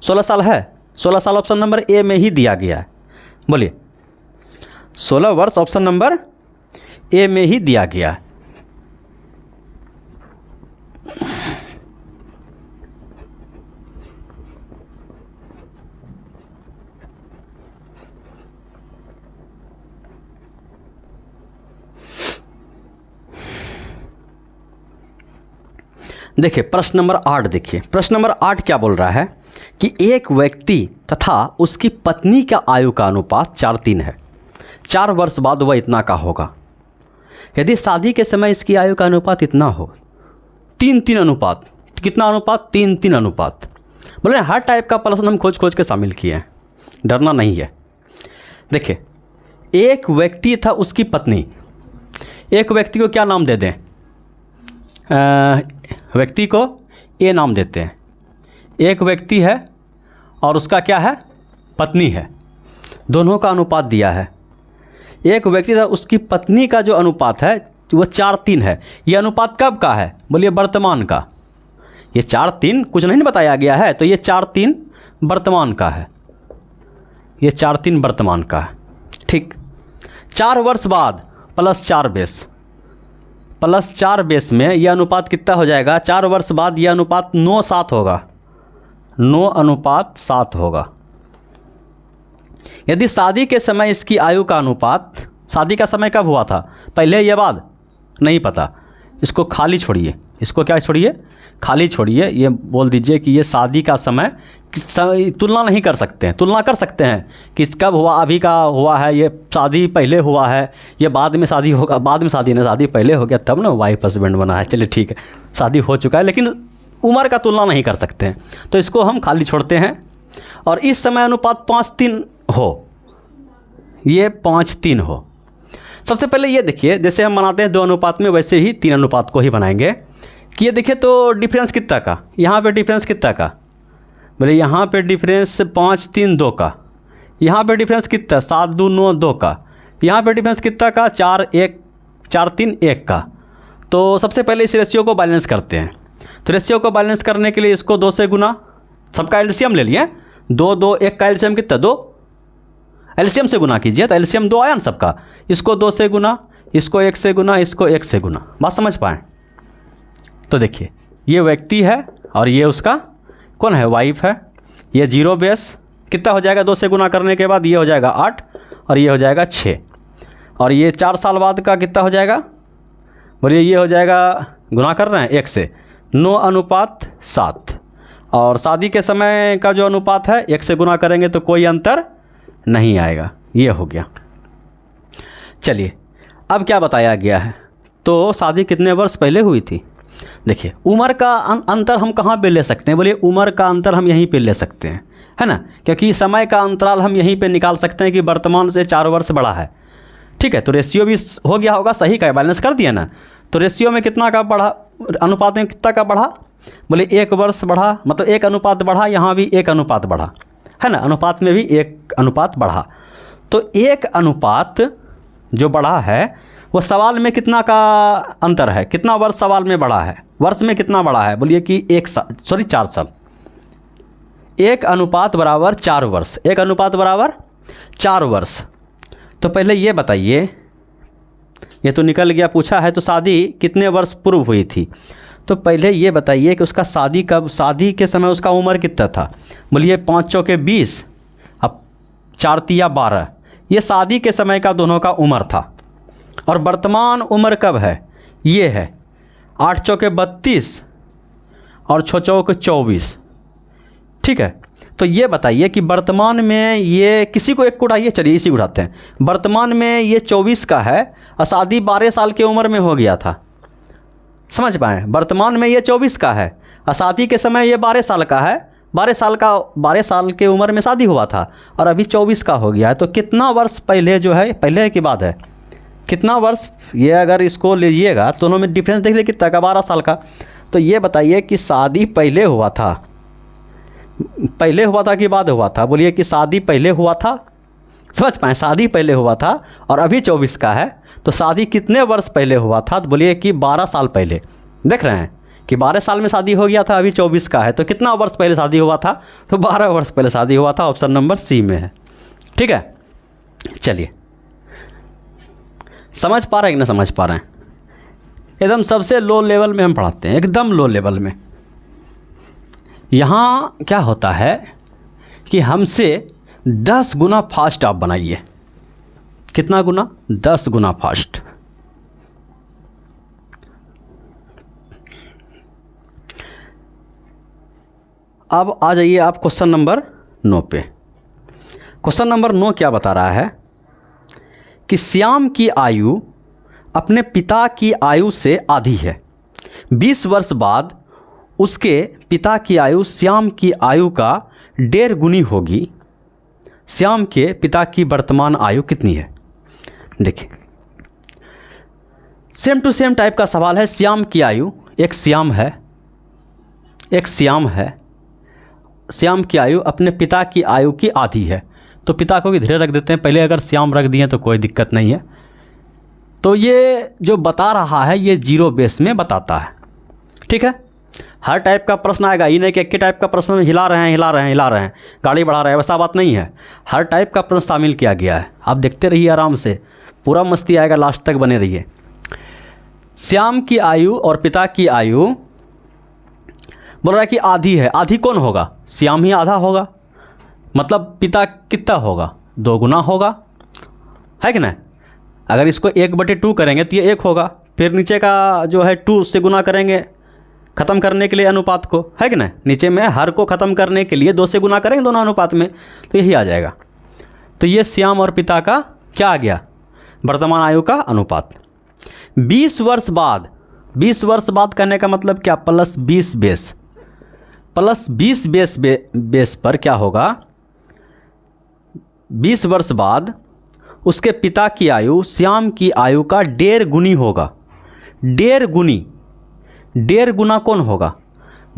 16 साल है, 16 साल ऑप्शन नंबर ए में ही दिया गया है। बोलिए 16 वर्ष ऑप्शन नंबर ए में ही दिया गया है। देखिए प्रश्न नंबर 8 देखिए, प्रश्न नंबर 8 क्या बोल रहा है कि एक व्यक्ति तथा उसकी पत्नी का आयु का अनुपात 4:3 है। 4 वर्ष बाद वह इतना का होगा। यदि शादी के समय इसकी आयु का अनुपात इतना हो, 3:3 अनुपात, कितना अनुपात, 3:3 अनुपात। बोले हर टाइप का प्रश्न हम खोज खोज के शामिल किए हैं, डरना नहीं है। देखिए एक व्यक्ति था, उसकी पत्नी। एक व्यक्ति को क्या नाम दे दें? व्यक्ति को ए नाम देते हैं। एक व्यक्ति है और उसका क्या है? पत्नी है। दोनों का अनुपात दिया है। एक व्यक्ति था, उसकी पत्नी का जो अनुपात है वो 4:3 है। ये अनुपात कब का है? बोलिए वर्तमान का। ये 4:3 कुछ नहीं बताया गया है, तो ये 4:3 वर्तमान का है। ये 4:3 वर्तमान का है। ठीक, 4 वर्ष बाद +4 बेस, +4 बेस में यह अनुपात कितना हो जाएगा? 4 वर्ष बाद यह अनुपात 9:7 होगा। 9:7 होगा। यदि शादी के समय इसकी आयु का अनुपात, शादी का समय कब हुआ था? पहले या बाद? नहीं पता। इसको खाली छोड़िए। इसको क्या छोड़िए? खाली छोड़िए। ये बोल दीजिए कि ये शादी का समय तुलना नहीं कर सकते हैं। तुलना कर सकते हैं कि कब हुआ, अभी का हुआ है, ये शादी पहले हुआ है, ये बाद में शादी होगा। बाद में शादी नहीं, शादी पहले हो गया तब ना वाइफ हस्बैंड बना है। चलिए ठीक है, शादी हो चुका है, लेकिन उम्र का तुलना नहीं कर सकते हैं, तो इसको हम खाली छोड़ते हैं। और इस समय अनुपात 5:3 हो, ये 5:3 हो। सबसे पहले ये देखिए, जैसे हम बनाते हैं 2 अनुपात में, वैसे ही 3 अनुपात को ही बनाएंगे। कि ये देखिए तो डिफरेंस कितना का, यहाँ पे डिफरेंस कितना का? बोले यहाँ पे डिफरेंस 5:3 2 का। यहाँ पे डिफरेंस कितना? 7 2 9 2 का। यहाँ पे डिफरेंस कितना का? 4:3 1 का। तो सबसे पहले इस रेशियो को बैलेंस करते हैं। तो रेशियो को बैलेंस करने के लिए इसको 2 से गुना, सबका एलसीएम ले लिए। 2 2 1 का एलसीएम कितना? 2। एलसीएम से गुना कीजिए तो एलसीएम 2 आया ना सबका। इसको 2 से गुना, इसको 1 से गुना, इसको 1 से गुना। बात समझ पाएँ? तो देखिए, ये व्यक्ति है और ये उसका कौन है? वाइफ है। ये 0 बेस कितना हो जाएगा? 2 से गुना करने के बाद ये हो जाएगा 8 और ये हो जाएगा 6। और ये 4 साल बाद का कितना हो जाएगा? बोलिए ये हो जाएगा, गुना कर रहे हैं 1 से, 9:7। और शादी के समय का जो अनुपात है 1 से गुना करेंगे तो कोई अंतर नहीं आएगा। ये हो गया। चलिए, अब क्या बताया गया है? तो शादी कितने वर्ष पहले हुई थी? देखिए, उम्र का अंतर हम कहाँ पे ले सकते हैं? बोलिए उम्र का अंतर हम यहीं पे ले सकते हैं, है ना? क्योंकि समय का अंतराल हम यहीं पे निकाल सकते हैं कि वर्तमान से 4 वर्ष बड़ा है। ठीक है, तो रेशियो भी हो गया होगा, सही का बैलेंस कर दिया ना। तो रेशियो में कितना का बढ़ा? अनुपात में कितना का बढ़ा? बोले 1 वर्ष बढ़ा, मतलब 1 अनुपात बढ़ा। यहाँ भी 1 अनुपात बढ़ा, है ना? अनुपात में भी 1 अनुपात बढ़ा। तो 1 अनुपात जो बढ़ा है वो सवाल में कितना का अंतर है? कितना वर्ष सवाल में बढ़ा है? वर्ष में कितना बढ़ा है? बोलिए कि 4 साल। 1 अनुपात बराबर 4 वर्ष। 1 अनुपात बराबर 4 वर्ष। तो पहले ये बताइए, ये तो निकल गया, पूछा है तो शादी कितने वर्ष पूर्व हुई थी? तो पहले ये बताइए कि उसका शादी कब, शादी के समय उसका उम्र कितना था? बोलिए 5 चौके 20, अब 4 तिया 12। ये शादी के समय का दोनों का उम्र था। और वर्तमान उम्र कब है? ये है 8 चौके 32 और 6 चौके 24। ठीक है, तो ये बताइए कि वर्तमान में ये किसी को एक को उठाइए, चलिए इसी को उठाते हैं। वर्तमान में ये 24 का है और शादी 12 साल की उम्र में हो गया था। समझ पाएँ? वर्तमान में ये 24 का है और शादी के समय ये 12 साल का है। 12 साल के उम्र में शादी हुआ था और अभी 24 का हो गया है। तो कितना वर्ष पहले जो है, पहले की बात है, कितना वर्ष? ये अगर इसको लीजिएगा दोनों में डिफरेंस देख लीजिए कितना का? 12 साल का। तो ये बताइए कि शादी पहले हुआ था, पहले हुआ था कि बाद हुआ था? बोलिए कि शादी पहले हुआ था। समझ पाएँ? शादी पहले हुआ था और अभी 24 का है, तो शादी कितने वर्ष पहले हुआ था? तो बोलिए कि 12 साल पहले। देख रहे हैं कि 12 साल में शादी हो गया था, अभी 24 का है, तो कितना वर्ष पहले शादी हुआ था? तो 12 वर्ष पहले शादी हुआ था। ऑप्शन नंबर सी में है। ठीक है, चलिए, समझ पा रहे हैं कि ना समझ पा रहे हैं? एकदम सबसे लो लेवल में हम पढ़ाते हैं, एकदम लो लेवल में। यहाँ क्या होता है कि हमसे 10 गुना फास्ट आप बनाइए। कितना गुना? 10 गुना फास्ट। अब आ जाइए आप क्वेश्चन नंबर 9 पे। क्वेश्चन नंबर 9 क्या बता रहा है कि श्याम की आयु अपने पिता की आयु से आधी है। 20 वर्ष बाद उसके पिता की आयु श्याम की आयु का 1.5 गुनी होगी। श्याम के पिता की वर्तमान आयु कितनी है? देखिए सेम टू सेम टाइप का सवाल है। श्याम की आयु, एक श्याम है, एक श्याम है, श्याम की आयु अपने पिता की आयु की आधी है। तो पिता को भी धीरे रख देते हैं, पहले अगर श्याम रख दिए तो कोई दिक्कत नहीं है। तो ये जो बता रहा है ये जीरो बेस में बताता है, ठीक है। हर टाइप का प्रश्न आएगा, ये नहीं कि एक ही टाइप का प्रश्न में हिला रहे हैं, गाड़ी बढ़ा रहे हैं, वैसा बात नहीं है। हर टाइप का प्रश्न शामिल किया गया है। आप देखते रहिए आराम से, पूरा मस्ती आएगा, लास्ट तक बने रहिए। श्याम की आयु और पिता की आयु बोल रहा है कि आधी है। आधी कौन होगा? श्याम ही आधा होगा, मतलब पिता कितना होगा? 2 गुना होगा, है कि नहीं? अगर इसको 1/2 करेंगे तो ये 1 होगा, फिर नीचे का जो है 2 से गुना करेंगे ख़त्म करने के लिए अनुपात को, है कि नहीं? नीचे में हर को ख़त्म करने के लिए 2 से गुना करेंगे दोनों अनुपात में, तो यही आ जाएगा। तो ये श्याम और पिता का क्या आ गया? वर्तमान आयु का अनुपात। 20 वर्ष बाद, 20 वर्ष बाद कहने का मतलब क्या? प्लस 20 बेस, प्लस 20 बेस पर क्या होगा? 20 वर्ष बाद उसके पिता की आयु श्याम की आयु का 1.5 गुनी होगा। 1.5 गुनी, 1.5 गुना कौन होगा?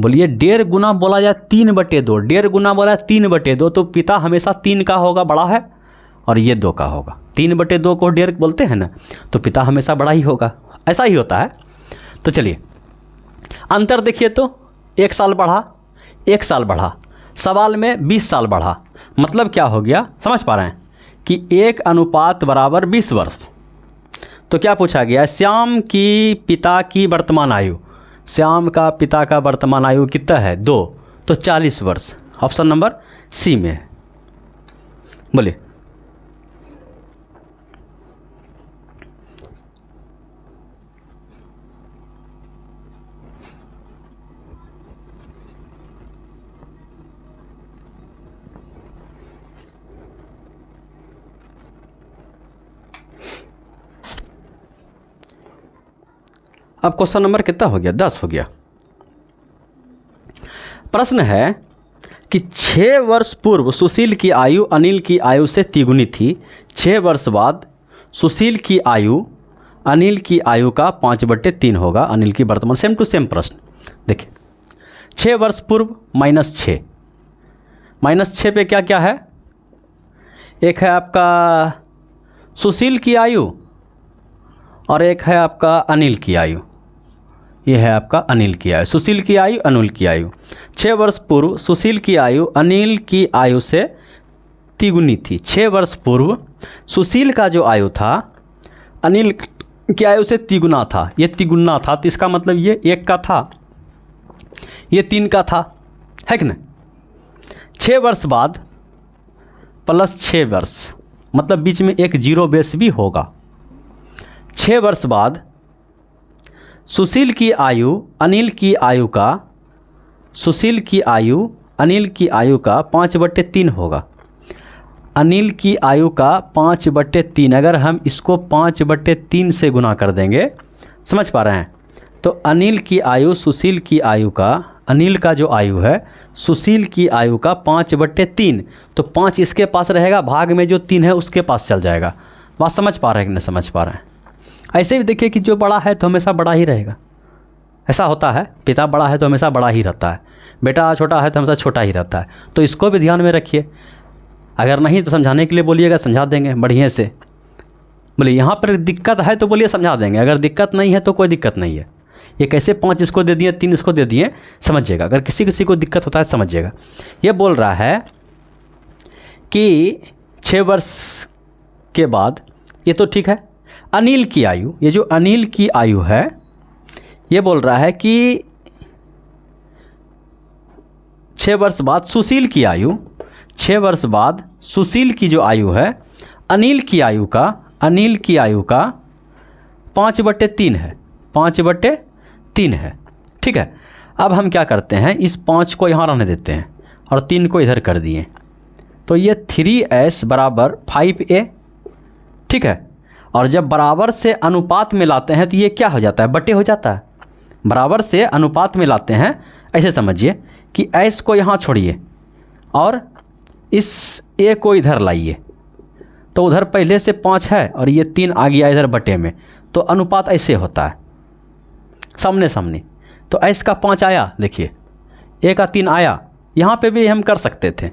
बोलिए 1.5 गुना बोला जाए 3/2, 1.5 गुना बोला 3/2, तो पिता हमेशा 3 का होगा, बड़ा है, और ये 2 का होगा। 3/2 को 1.5 बोलते हैं ना, तो पिता हमेशा बड़ा ही होगा, ऐसा ही होता है। तो चलिए अंतर देखिए, तो 1 साल बढ़ा, 1 साल बढ़ा, सवाल में 20 साल बढ़ा, मतलब क्या हो गया? समझ पा रहे हैं कि 1 अनुपात बराबर 20 वर्ष। तो क्या पूछा गया? श्याम की पिता की वर्तमान आयु, श्याम का पिता का वर्तमान आयु कितना है? 2, तो 40 वर्ष। ऑप्शन नंबर सी में है। बोलिए। अब क्वेश्चन नंबर कितना हो गया? 10 हो गया। प्रश्न है कि 6 वर्ष पूर्व सुशील की आयु अनिल की आयु से तिगुनी थी। 6 वर्ष बाद सुशील की आयु अनिल की आयु का 5/3 होगा। अनिल की वर्तमान, सेम टू सेम प्रश्न। देखिए 6 वर्ष पूर्व -6, -6 पे क्या क्या है? एक है आपका सुशील की आयु और एक है आपका अनिल की आयु। ये है आपका अनिल की आयु, सुशील की आयु, अनिल की आयु। 6 वर्ष पूर्व सुशील की आयु अनिल की आयु से तिगुनी थी। 6 वर्ष पूर्व सुशील का जो आयु था अनिल की आयु से तिगुना था। ये तिगुना था, तो इसका मतलब ये 1 का था, ये 3 का था, है कि नहीं? 6 वर्ष बाद प्लस 6 वर्ष, मतलब बीच में एक जीरो बेस भी होगा। 6 वर्ष बाद सुशील की आयु अनिल की आयु का, सुशील की आयु अनिल की आयु का 5/3 होगा। अनिल की आयु का 5/3, अगर हम इसको 5/3 से गुना कर देंगे, समझ पा रहे हैं? तो अनिल की आयु सुशील की आयु का, अनिल का जो आयु है सुशील की आयु का 5/3, तो 5 इसके पास रहेगा, भाग में जो 3 है उसके पास चल जाएगा। बात समझ पा रहे हैं कि नहीं समझ पा रहे हैं? ऐसे भी देखिए कि जो बड़ा है तो हमेशा बड़ा ही रहेगा, ऐसा होता है। पिता बड़ा है तो हमेशा बड़ा ही रहता है, बेटा छोटा है तो हमेशा छोटा ही रहता है। तो इसको भी ध्यान में रखिए। अगर नहीं तो समझाने के लिए बोलिएगा, समझा देंगे बढ़िया से। बोलिए यहाँ पर दिक्कत है तो बोलिए समझा देंगे, अगर दिक्कत नहीं है तो कोई दिक्कत नहीं है। ये कैसे 5 इसको दे दिए, 3 इसको दे दिए, समझिएगा। अगर किसी को दिक्कत होता है समझिएगा। ये बोल रहा है कि 6 वर्ष के बाद, ये तो ठीक है। अनिल की आयु, ये जो अनिल की आयु है, ये बोल रहा है कि 6 वर्ष बाद सुशील की आयु, 6 वर्ष बाद सुशील की जो आयु है अनिल की आयु का, अनिल की आयु का 5/3 है, 5/3 है, ठीक है। अब हम क्या करते हैं, इस 5 को यहाँ रहने देते हैं और 3 को इधर कर दिए, तो ये 3s बराबर 5a, ठीक है। और जब बराबर से अनुपात में लाते हैं तो ये क्या हो जाता है, बटे हो जाता है। बराबर से अनुपात में लाते हैं, ऐसे समझिए कि s को यहाँ छोड़िए और इस a को इधर लाइए, तो उधर पहले से 5 है और ये 3 आ गया इधर बटे में, तो अनुपात ऐसे होता है सामने सामने। तो ऐस का 5 आया, देखिए ए का 3 आया। यहाँ पे भी हम कर सकते थे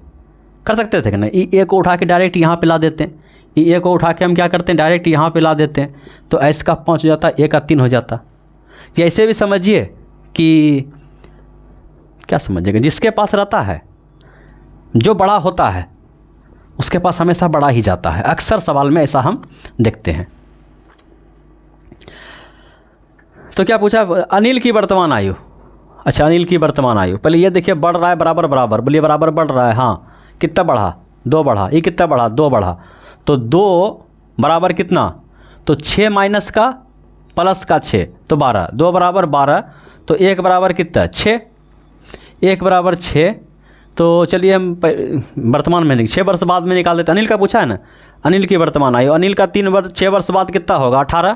कि नहीं, ए को उठा के डायरेक्ट यहाँ पे ला देते हैं, ए को उठा के हम क्या करते हैं डायरेक्ट यहाँ पे ला देते हैं, तो ऐस का 5 हो जाता, ए का 3 हो जाता। या ऐसे भी समझिए कि क्या समझिएगा, जिसके पास रहता है जो बड़ा होता है उसके पास हमेशा बड़ा ही जाता है, अक्सर सवाल में ऐसा हम देखते हैं। तो क्या पूछा, अनिल की वर्तमान आयु। अच्छा, अनिल की वर्तमान आयु, पहले ये देखिए बढ़ रहा है बराबर बराबर, बोलिए बराबर बढ़ रहा है। हाँ, कितना बढ़ा, 2 बढ़ा। ये कितना बढ़ा, 2 बढ़ा। तो 2 बराबर कितना, तो 6 माइनस का प्लस का 6 तो 12, 2 बराबर 12, तो 1 बराबर कितना 6, 1 बराबर 6। तो चलिए हम वर्तमान में 6 वर्ष बाद में निकाल देते। अनिल का पूछा है ना, अनिल की वर्तमान आयु, अनिल का 6 वर्ष बाद कितना होगा 18।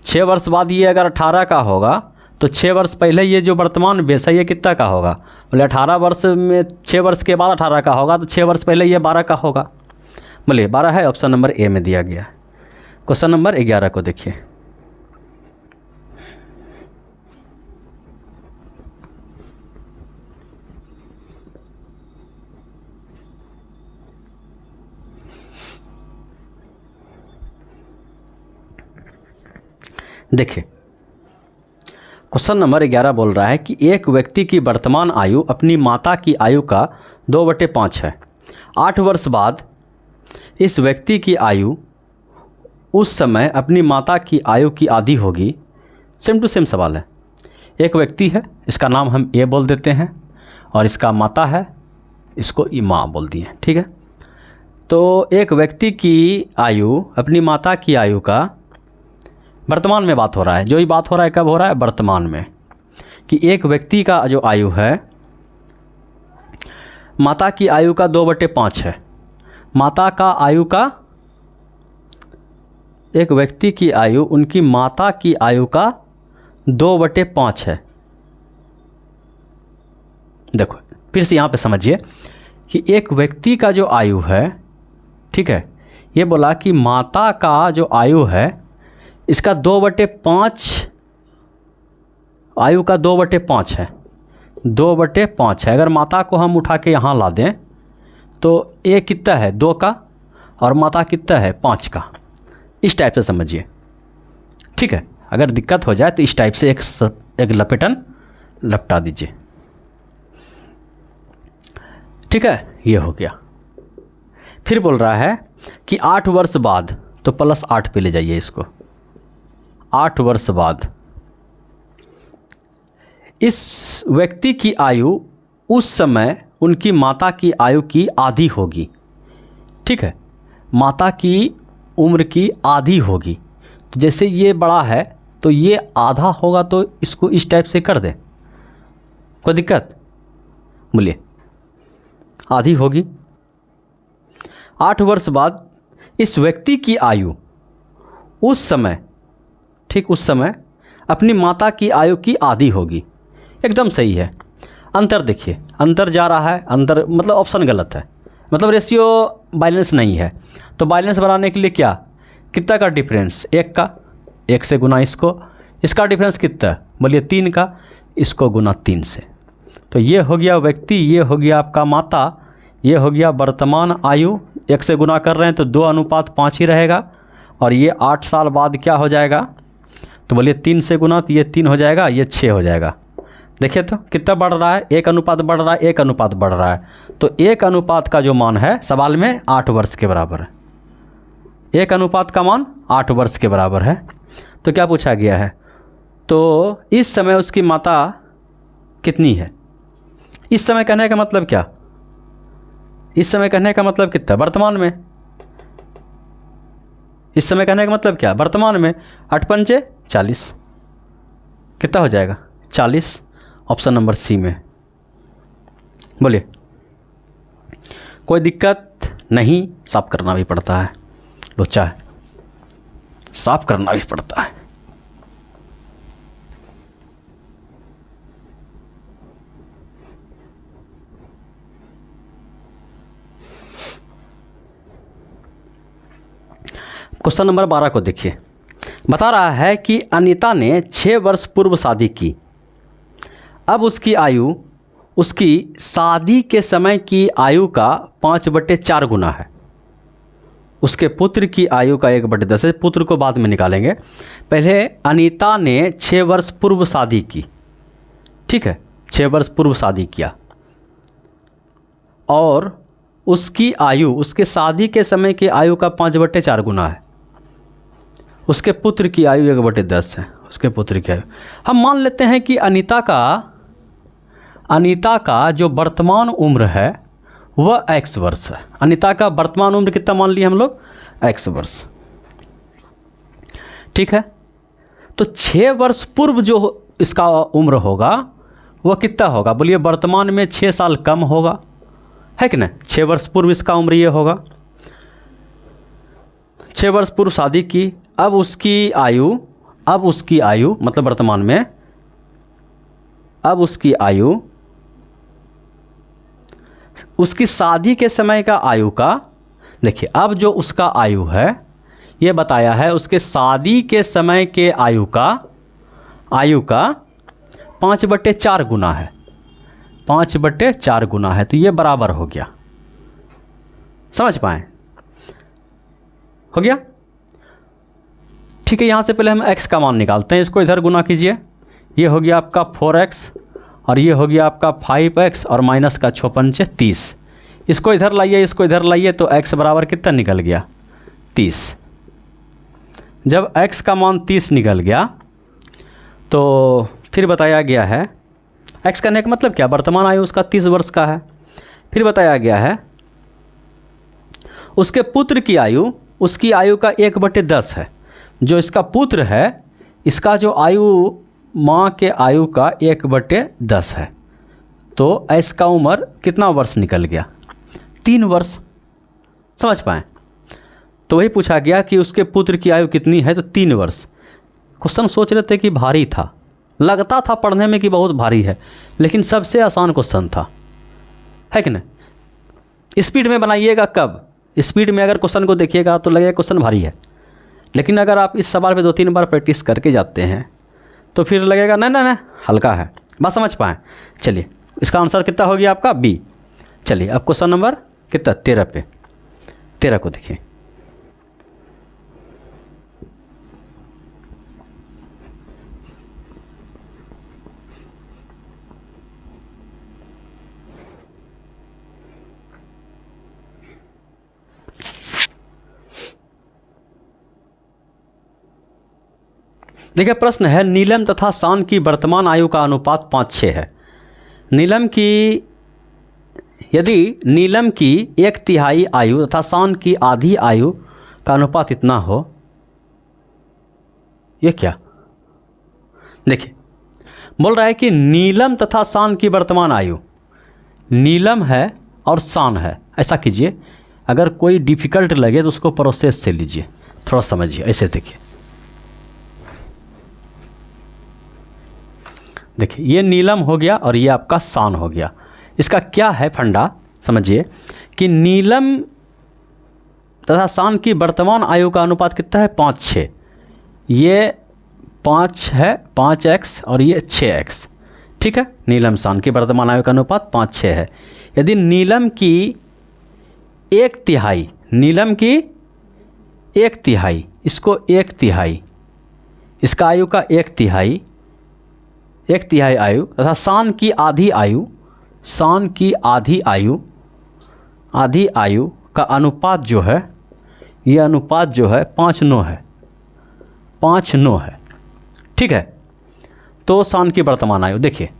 6 वर्ष बाद ये अगर 18 का होगा तो 6 वर्ष पहले ये जो वर्तमान बेस है ये कितना का होगा, बोले 18 वर्ष में 6 वर्ष के बाद 18 का होगा, तो 6 वर्ष पहले ये 12 का होगा। बोले 12 है, ऑप्शन नंबर ए में दिया गया। क्वेश्चन नंबर 11 को देखिए। देखिए क्वेश्चन नंबर 11 बोल रहा है कि एक व्यक्ति की वर्तमान आयु अपनी माता की आयु का 2/5 है। 8 वर्ष बाद इस व्यक्ति की आयु उस समय अपनी माता की आयु की आधी होगी। सेम टू सेम सवाल है। एक व्यक्ति है, इसका नाम हम ए बोल देते हैं, और इसका माता है, इसको ई माँ बोल दिए, ठीक है। तो एक व्यक्ति की आयु अपनी माता की आयु का, वर्तमान में बात हो रहा है, जो ही बात हो रहा है कब हो रहा है, वर्तमान में, कि एक व्यक्ति का जो आयु है माता की आयु का 2/5 है। माता का आयु का, एक व्यक्ति की आयु उनकी माता की आयु का 2/5 है। देखो फिर से यहाँ पे समझिए कि एक व्यक्ति का जो आयु है, ठीक है, ये बोला कि माता का जो आयु है इसका 2/5, आयु का 2/5 है, 2/5 है। अगर माता को हम उठा के यहाँ ला दें तो ए कितना है 2 का, और माता कितना है 5 का। इस टाइप से समझिए, ठीक है। अगर दिक्कत हो जाए तो इस टाइप से एक लपेटन लपटा दीजिए, ठीक है। ये हो गया। फिर बोल रहा है कि 8 वर्ष बाद, तो +8 पे ले जाइए इसको। 8 वर्ष बाद इस व्यक्ति की आयु उस समय उनकी माता की आयु की आधी होगी, ठीक है। माता की उम्र की आधी होगी, तो जैसे ये बड़ा है तो ये आधा होगा, तो इसको इस टाइप से कर दें, कोई दिक्कत, बोलिए आधी होगी। 8 वर्ष बाद इस व्यक्ति की आयु उस समय, ठीक उस समय अपनी माता की आयु की आधी होगी। एकदम सही है। अंतर देखिए, अंतर जा रहा है, अंतर मतलब ऑप्शन गलत है, मतलब रेशियो बैलेंस नहीं है। तो बैलेंस बनाने के लिए क्या, कितना का डिफरेंस, 1 का, 1 से गुना इसका डिफरेंस कितना, बोलिए 3 का, इसको गुना 3 से। तो ये हो गया व्यक्ति, ये हो गया आपका माता, ये हो गया वर्तमान आयु। 1 से गुना कर रहे हैं तो 2:5 ही रहेगा, और ये 8 साल बाद क्या हो जाएगा, तो बोलिए 3 से गुना, तो ये 3 हो जाएगा, ये 6 हो जाएगा। देखिए तो कितना बढ़ रहा है, 1 अनुपात बढ़ रहा है, 1 अनुपात बढ़ रहा है। तो 1 अनुपात का जो मान है सवाल में 8 वर्ष के बराबर है। 1 अनुपात का मान 8 वर्ष के बराबर है। तो क्या पूछा गया है, तो इस समय उसकी माता कितनी है। इस समय कहने का मतलब क्या, इस समय कहने का मतलब कितना, वर्तमान में। इस समय कहने का मतलब क्या, वर्तमान में। 8 पंचे 40, कितना हो जाएगा 40, ऑप्शन नंबर सी में। बोलिए कोई दिक्कत नहीं, साफ करना भी पड़ता है, लोचा है, साफ करना भी पड़ता है। क्वेश्चन नंबर 12 को देखिए। बता रहा है कि अनीता ने 6 वर्ष पूर्व शादी की। अब उसकी आयु उसकी शादी के समय की आयु का 5/4 गुना है। उसके पुत्र की आयु का 1/10 है। पुत्र को बाद में निकालेंगे, पहले अनीता ने 6 वर्ष पूर्व शादी की। ठीक है, 6 वर्ष पूर्व शादी किया और उसकी आयु उसके शादी के समय की आयु का 5/4 गुना है। उसके पुत्र की आयु 1/10 है। उसके पुत्र की आयु हम मान लेते हैं कि अनीता का जो वर्तमान उम्र है वह x वर्ष है। अनीता का वर्तमान उम्र कितना मान लिए हम लोग? x वर्ष। ठीक है, तो 6 वर्ष पूर्व जो इसका उम्र होगा वह कितना होगा? बोलिए, वर्तमान में 6 साल कम होगा, है कि नहीं? 6 वर्ष पूर्व इसका उम्र ये होगा। 6 वर्ष पूर्व शादी की, अब उसकी आयु मतलब वर्तमान में, अब उसकी आयु उसकी शादी के समय का आयु का, देखिए अब जो उसका आयु है ये बताया है उसके शादी के समय के आयु का 5/4 गुना है। 5/4 गुना है, तो ये बराबर हो गया। समझ पाए? हो गया? ठीक है, यहाँ से पहले हम x का मान निकालते हैं। इसको इधर गुना कीजिए। ये हो गया आपका 4x और ये हो गया आपका 5x और माइनस का 6 पंचे 30। इसको इधर लाइए, इसको इधर लाइए, तो x बराबर कितना निकल गया? 30। जब x का मान 30 निकल गया तो फिर बताया गया है, x करने का मतलब क्या? वर्तमान आयु उसका 30 वर्ष का है। फिर बताया गया है उसके पुत्र की आयु उसकी आयु का 1/10 है। जो इसका पुत्र है इसका जो आयु माँ के आयु का 1/10 है, तो x का उम्र कितना वर्ष निकल गया? 3 वर्ष। समझ पाएँ? तो वही पूछा गया कि उसके पुत्र की आयु कितनी है, तो 3 वर्ष। क्वेश्चन सोच रहे थे कि भारी था, लगता था पढ़ने में कि बहुत भारी है, लेकिन सबसे आसान क्वेश्चन था, है कि नहीं? स्पीड में बनाइएगा। कब स्पीड में अगर क्वेश्चन को देखिएगा तो लगेगा क्वेश्चन भारी है, लेकिन अगर आप इस सवाल पे 2-3 बार प्रैक्टिस करके जाते हैं तो फिर लगेगा नहीं हल्का है। बस समझ पाएँ? चलिए, इसका आंसर कितना हो गया आपका? बी। चलिए अब क्वेश्चन नंबर कितना? 13 पे। 13 को देखिए। देखिए प्रश्न है, नीलम तथा शान की वर्तमान आयु का अनुपात 5:6 है। यदि नीलम की 1/3 आयु तथा शान की आधी आयु का अनुपात इतना हो, ये क्या? देखिए बोल रहा है कि नीलम तथा शान की वर्तमान आयु, नीलम है और शान है। ऐसा कीजिए, अगर कोई डिफ़िकल्ट लगे तो उसको प्रोसेस से लीजिए, थोड़ा समझिए। ऐसे देखिए ये नीलम हो गया और ये आपका शान हो गया। इसका क्या है फंडा, समझिए कि नीलम तथा शान की वर्तमान आयु का अनुपात कितना है? 5:6। ये 5 है, 5x और ये 6x। ठीक है, नीलम शान की वर्तमान आयु का अनुपात 5:6 है। यदि नीलम की 1/3, नीलम की 1/3, इसको 1/3, इसका आयु का 1/3 आयु तथा शान की आधी आयु, शान की आधी आयु का अनुपात जो है, ये अनुपात जो है 5:9 है। 5:9 है। ठीक है, तो शान की वर्तमान आयु देखिए,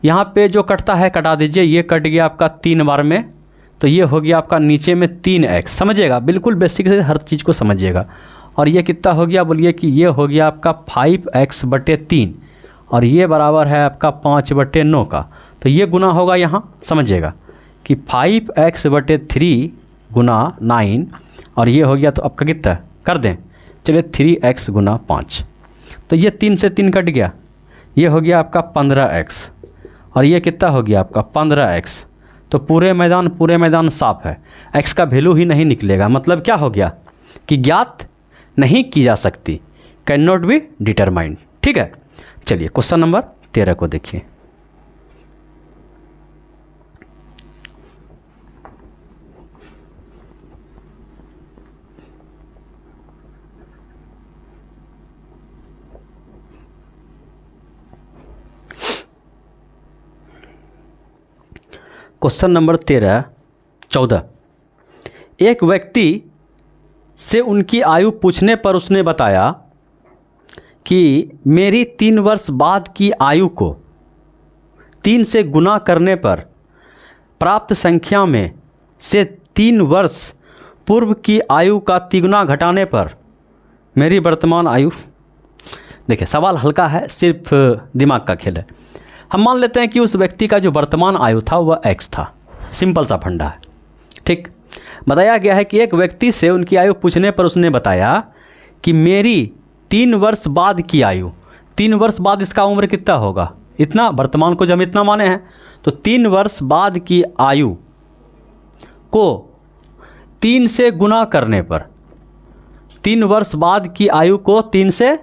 यहाँ पे जो कटता है कटा दीजिए। ये कट गया आपका 3 बार में, तो ये हो गया आपका नीचे में 3x। समझिएगा, बिल्कुल बेसिक से हर चीज़ को समझिएगा। और ये कितना हो गया? बोलिए कि ये हो गया आपका 5x/3 और ये बराबर है आपका 5/9 का। तो ये गुना होगा यहाँ, समझिएगा कि 5x/3 गुना 9 और ये हो गया, तो आपका कितना कर दें? चलिए 3x गुना 5, तो ये 3 से 3 कट गया। ये हो गया आपका 15x और ये कितना हो गया आपका 15x। तो पूरे मैदान साफ है, x का वैल्यू ही नहीं निकलेगा। मतलब क्या हो गया? कि ज्ञात नहीं की जा सकती, कैन नॉट बी डिटरमाइंड। ठीक है, चलिए क्वेश्चन नंबर 13 को देखिए। Question number 14। एक व्यक्ति से उनकी आयु पूछने पर उसने बताया कि मेरी 3 वर्ष बाद की आयु को 3 से गुना करने पर प्राप्त संख्या में से 3 वर्ष पूर्व की आयु का तिगुना घटाने पर मेरी वर्तमान आयु। देखिए सवाल हल्का है, सिर्फ दिमाग का खेल है। हम मान लेते हैं कि उस व्यक्ति का जो वर्तमान आयु था वह x था। सिंपल सा फंडा है। ठीक, बताया गया है कि एक व्यक्ति से उनकी आयु पूछने पर उसने बताया कि मेरी 3 वर्ष बाद की आयु, 3 वर्ष बाद इसका उम्र कितना होगा, इतना, वर्तमान को जब हम इतना माने हैं तो 3 वर्ष बाद की आयु को 3 से गुना करने पर, 3 वर्ष बाद की आयु को 3 से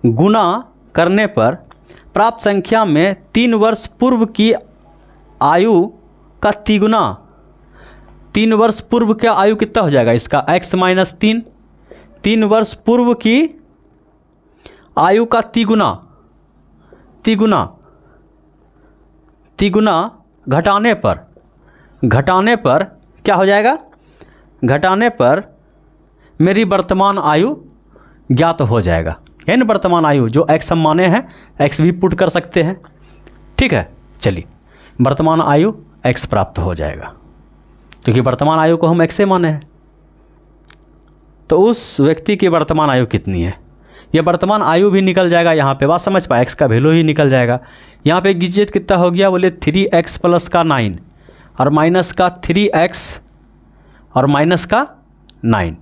गुना करने पर प्राप्त संख्या में 3 वर्ष पूर्व की आयु का तिगुना, 3 वर्ष पूर्व का आयु कितना हो जाएगा इसका, x माइनस 3, 3 वर्ष पूर्व की आयु का तिगुना, तिगुना तिगुना घटाने पर क्या हो जाएगा, घटाने पर मेरी वर्तमान आयु ज्ञात हो जाएगा। यानी वर्तमान आयु जो x हम माने हैं, x भी पुट कर सकते हैं। ठीक है, चलिए वर्तमान आयु x प्राप्त हो जाएगा क्योंकि वर्तमान आयु को हम x से माने हैं। तो उस व्यक्ति की वर्तमान आयु कितनी है, यह वर्तमान आयु भी निकल जाएगा यहाँ पे, बात समझ पाए, x का वैल्यू ही निकल जाएगा। यहाँ पे गिजिए कितना हो गया, बोले 3x प्लस का 9 और माइनस का 3x और माइनस का 9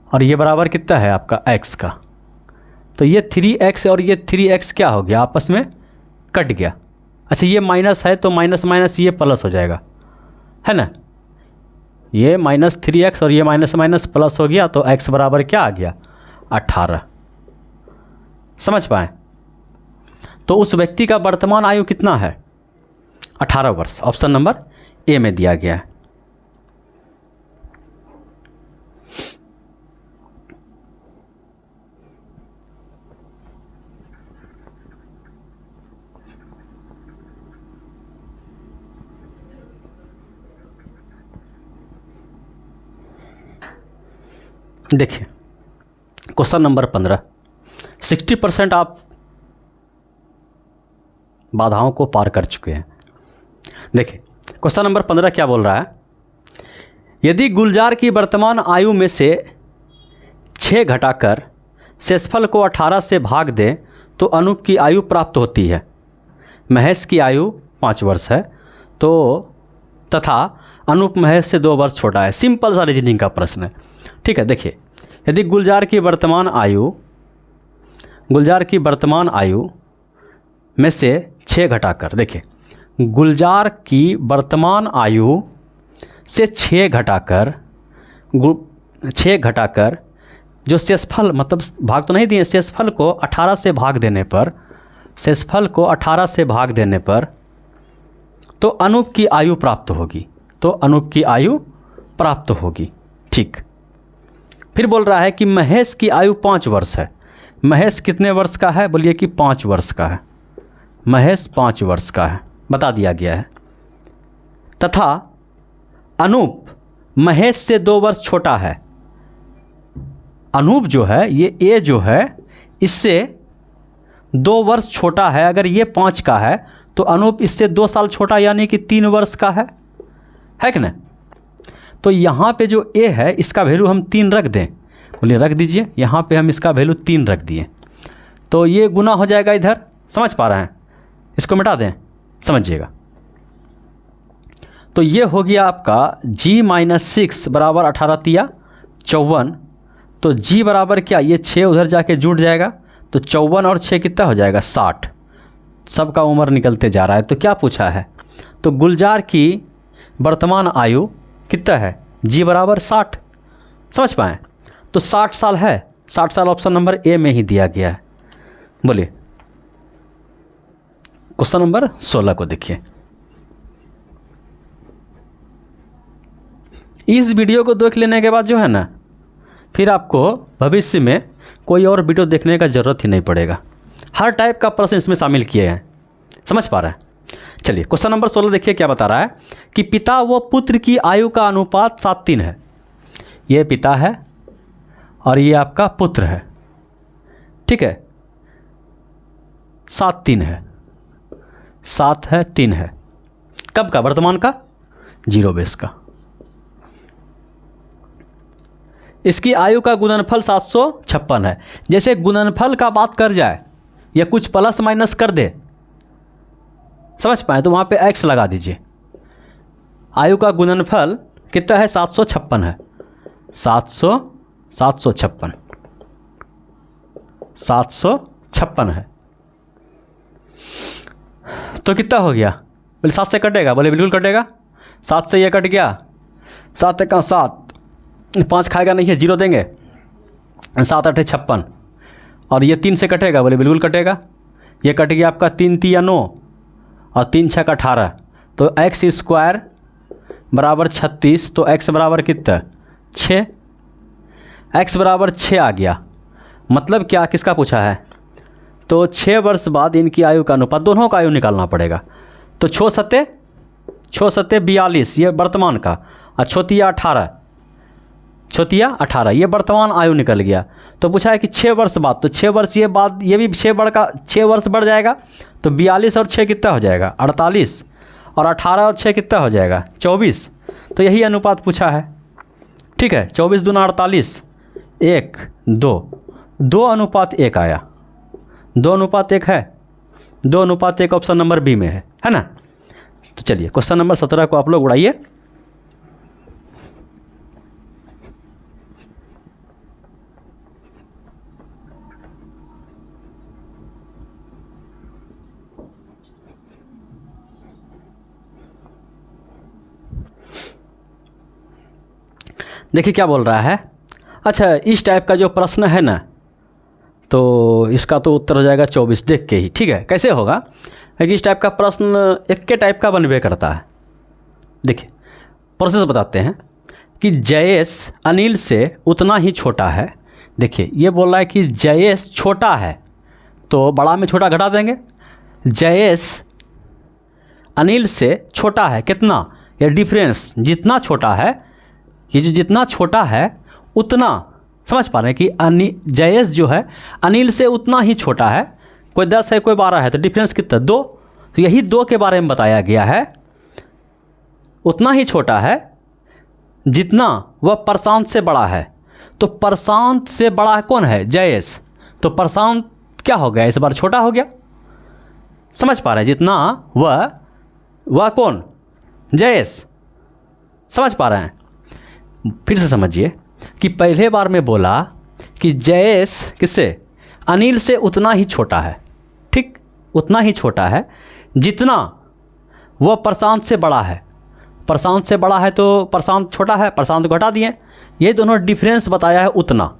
और ये बराबर कितना है आपका x का। तो ये 3x और ये 3x क्या हो गया, आपस में कट गया। अच्छा ये माइनस है तो माइनस माइनस ये प्लस हो जाएगा, है ना, ये माइनस 3x और ये माइनस माइनस प्लस हो गया तो x बराबर क्या आ गया, 18। समझ पाए। तो उस व्यक्ति का वर्तमान आयु कितना है, 18 वर्ष। ऑप्शन नंबर ए में दिया गया है। देखिए क्वेश्चन नंबर 15। 60% आप बाधाओं को पार कर चुके हैं। देखिए क्वेश्चन नंबर 15 क्या बोल रहा है, यदि गुलजार की वर्तमान आयु में से 6 घटाकर शेषफल को 18 से भाग दें तो अनूप की आयु प्राप्त होती है। महेश की आयु 5 वर्ष है तो तथा अनूप महेश से 2 वर्ष छोटा है। सिंपल सा रीजनिंग का प्रश्न है। ठीक है, देखिए यदि गुलजार की वर्तमान आयु में से 6 घटाकर, देखिए गुलजार की वर्तमान आयु से 6 घटाकर जो शेषफल, मतलब भाग तो नहीं दिए, शेषफल को 18 से भाग देने पर तो अनूप की आयु प्राप्त होगी। ठीक, फिर बोल रहा है कि महेश की आयु 5 वर्ष है। महेश कितने वर्ष का है, बोलिए कि 5 वर्ष का है। महेश 5 वर्ष का है, बता दिया गया है। तथा अनूप महेश से 2 वर्ष छोटा है। अनूप जो है, ये ए जो है, इससे 2 वर्ष छोटा है। अगर ये 5 का है तो अनूप इससे 2 साल छोटा यानी कि 3 वर्ष का है कि नहीं। तो यहाँ पे जो ए है इसका वैल्यू हम 3 रख दें, बोलिए रख दीजिए। यहाँ पे हम इसका वैल्यू 3 रख दिए तो ये गुना हो जाएगा इधर। समझ पा रहे हैं, इसको मिटा दें, समझिएगा। तो ये हो गया आपका g माइनस 6 बराबर 18 तिया 54। तो g बराबर क्या, ये 6 उधर जाके जुड़ जाएगा तो 54 और 6 कितना हो जाएगा, 60। सबका उम्र निकलते जा रहा है। तो क्या पूछा है, तो गुलजार की वर्तमान आयु कितना है, g बराबर 60। समझ पाएँ? तो 60 साल है, 60 साल ऑप्शन नंबर ए में ही दिया गया है। बोलिए क्वेश्चन नंबर 16 को देखिए। इस वीडियो को देख लेने के बाद जो है ना, फिर आपको भविष्य में कोई और वीडियो देखने का ज़रूरत ही नहीं पड़ेगा। हर टाइप का प्रश्न इसमें शामिल किए हैं, समझ पा रहे हैं? चलिए क्वेश्चन नंबर 16 देखिए क्या बता रहा है कि पिता व पुत्र की आयु का अनुपात 7:3 है। ये पिता है और ये आपका पुत्र है, ठीक है। 7:3 है, 7 है 3 है, कब का? वर्तमान का, 0 बेस का। इसकी आयु का गुणनफल 756 है। जैसे गुणनफल का बात कर जाए या कुछ प्लस माइनस कर दे, समझ पाए, तो वहाँ पे x लगा दीजिए। आयु का गुणनफल कितना है? 756 है। 756 है। तो कितना हो गया? बोले 7 से कटेगा? बोले बिल्कुल कटेगा। 7 से ये कट गया, 7 का 7, 5 खाएगा नहीं है, 0 देंगे। 7 8 56 और ये 3 से कटेगा? बोले बिल्कुल कटेगा। ये कट गया आपका 3 3 9 और 3 6 18, तो x स्क्वायर बराबर 36। तो x बराबर कितना? 6। x बराबर 6 आ गया। मतलब क्या, किसका पूछा है? तो 6 वर्ष बाद इनकी आयु का अनुपात, दोनों का आयु निकालना पड़ेगा। तो 6 सत्ते 42, ये वर्तमान का, और 6 18, ये वर्तमान आयु निकल गया। तो पूछा है कि 6 वर्ष बाद, तो 6 वर्ष ये बाद, ये भी 6 वर्ष बढ़ जाएगा। तो 42 और 6 कितना हो जाएगा? 48, और 18 और 6 कितना हो जाएगा? 24। तो यही अनुपात पूछा है, ठीक है। 24 दूना 48, 1 2 अनुपात 1 आया। 2 अनुपात 1 है, 2 अनुपात 1 ऑप्शन नंबर बी में है ना। तो चलिए क्वेश्चन नंबर 17 को आप लोग उड़ाइए। देखिए क्या बोल रहा है। अच्छा, इस टाइप का जो प्रश्न है ना, तो इसका तो उत्तर हो जाएगा 24 देख के ही, ठीक है। कैसे होगा? क्योंकि इस टाइप का प्रश्न एक के टाइप का बनवे करता है। देखिए प्रोसेस बताते हैं कि जयेश अनिल से उतना ही छोटा है। देखिए ये बोल रहा है कि जयेश छोटा है, तो बड़ा में छोटा घटा देंगे। जयेश अनिल से छोटा है, कितना? ये डिफरेंस जितना छोटा है, ये जो जितना छोटा है उतना, समझ पा रहे हैं कि जयेश जो है अनिल से उतना ही छोटा है। कोई 10 है, कोई 12 है, तो डिफरेंस कितना? 2। तो यही 2 के बारे में बताया गया है। उतना ही छोटा है जितना वह प्रशांत से बड़ा है। तो प्रशांत से बड़ा कौन है? जयेश। तो प्रशांत क्या हो गया? इस बार छोटा हो गया, समझ पा रहे हैं? जितना वह कौन? जयेश। समझ पा रहे हैं? फिर से समझिए कि पहले बार में बोला कि जयेश किससे? अनिल से उतना ही छोटा है, ठीक, उतना ही छोटा है जितना वह प्रशांत से बड़ा है। प्रशांत से बड़ा है तो प्रशांत छोटा है, प्रशांत को हटा दिए। ये दोनों डिफरेंस बताया है उतना,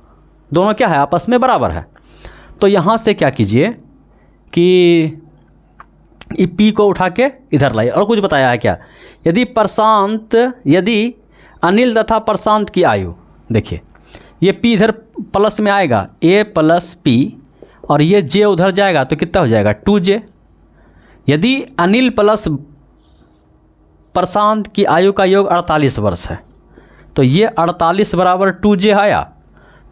दोनों क्या है? आपस में बराबर है। तो यहाँ से क्या कीजिए कि पी को उठा के इधर लाइए। और कुछ बताया है क्या? यदि अनिल तथा प्रशांत की आयु, देखिए ये p इधर प्लस में आएगा, a प्लस p, और ये j उधर जाएगा तो कितना हो जाएगा? 2j। यदि अनिल प्लस प्रशांत की आयु का योग 48 वर्ष है, तो ये 48 बराबर 2j आया।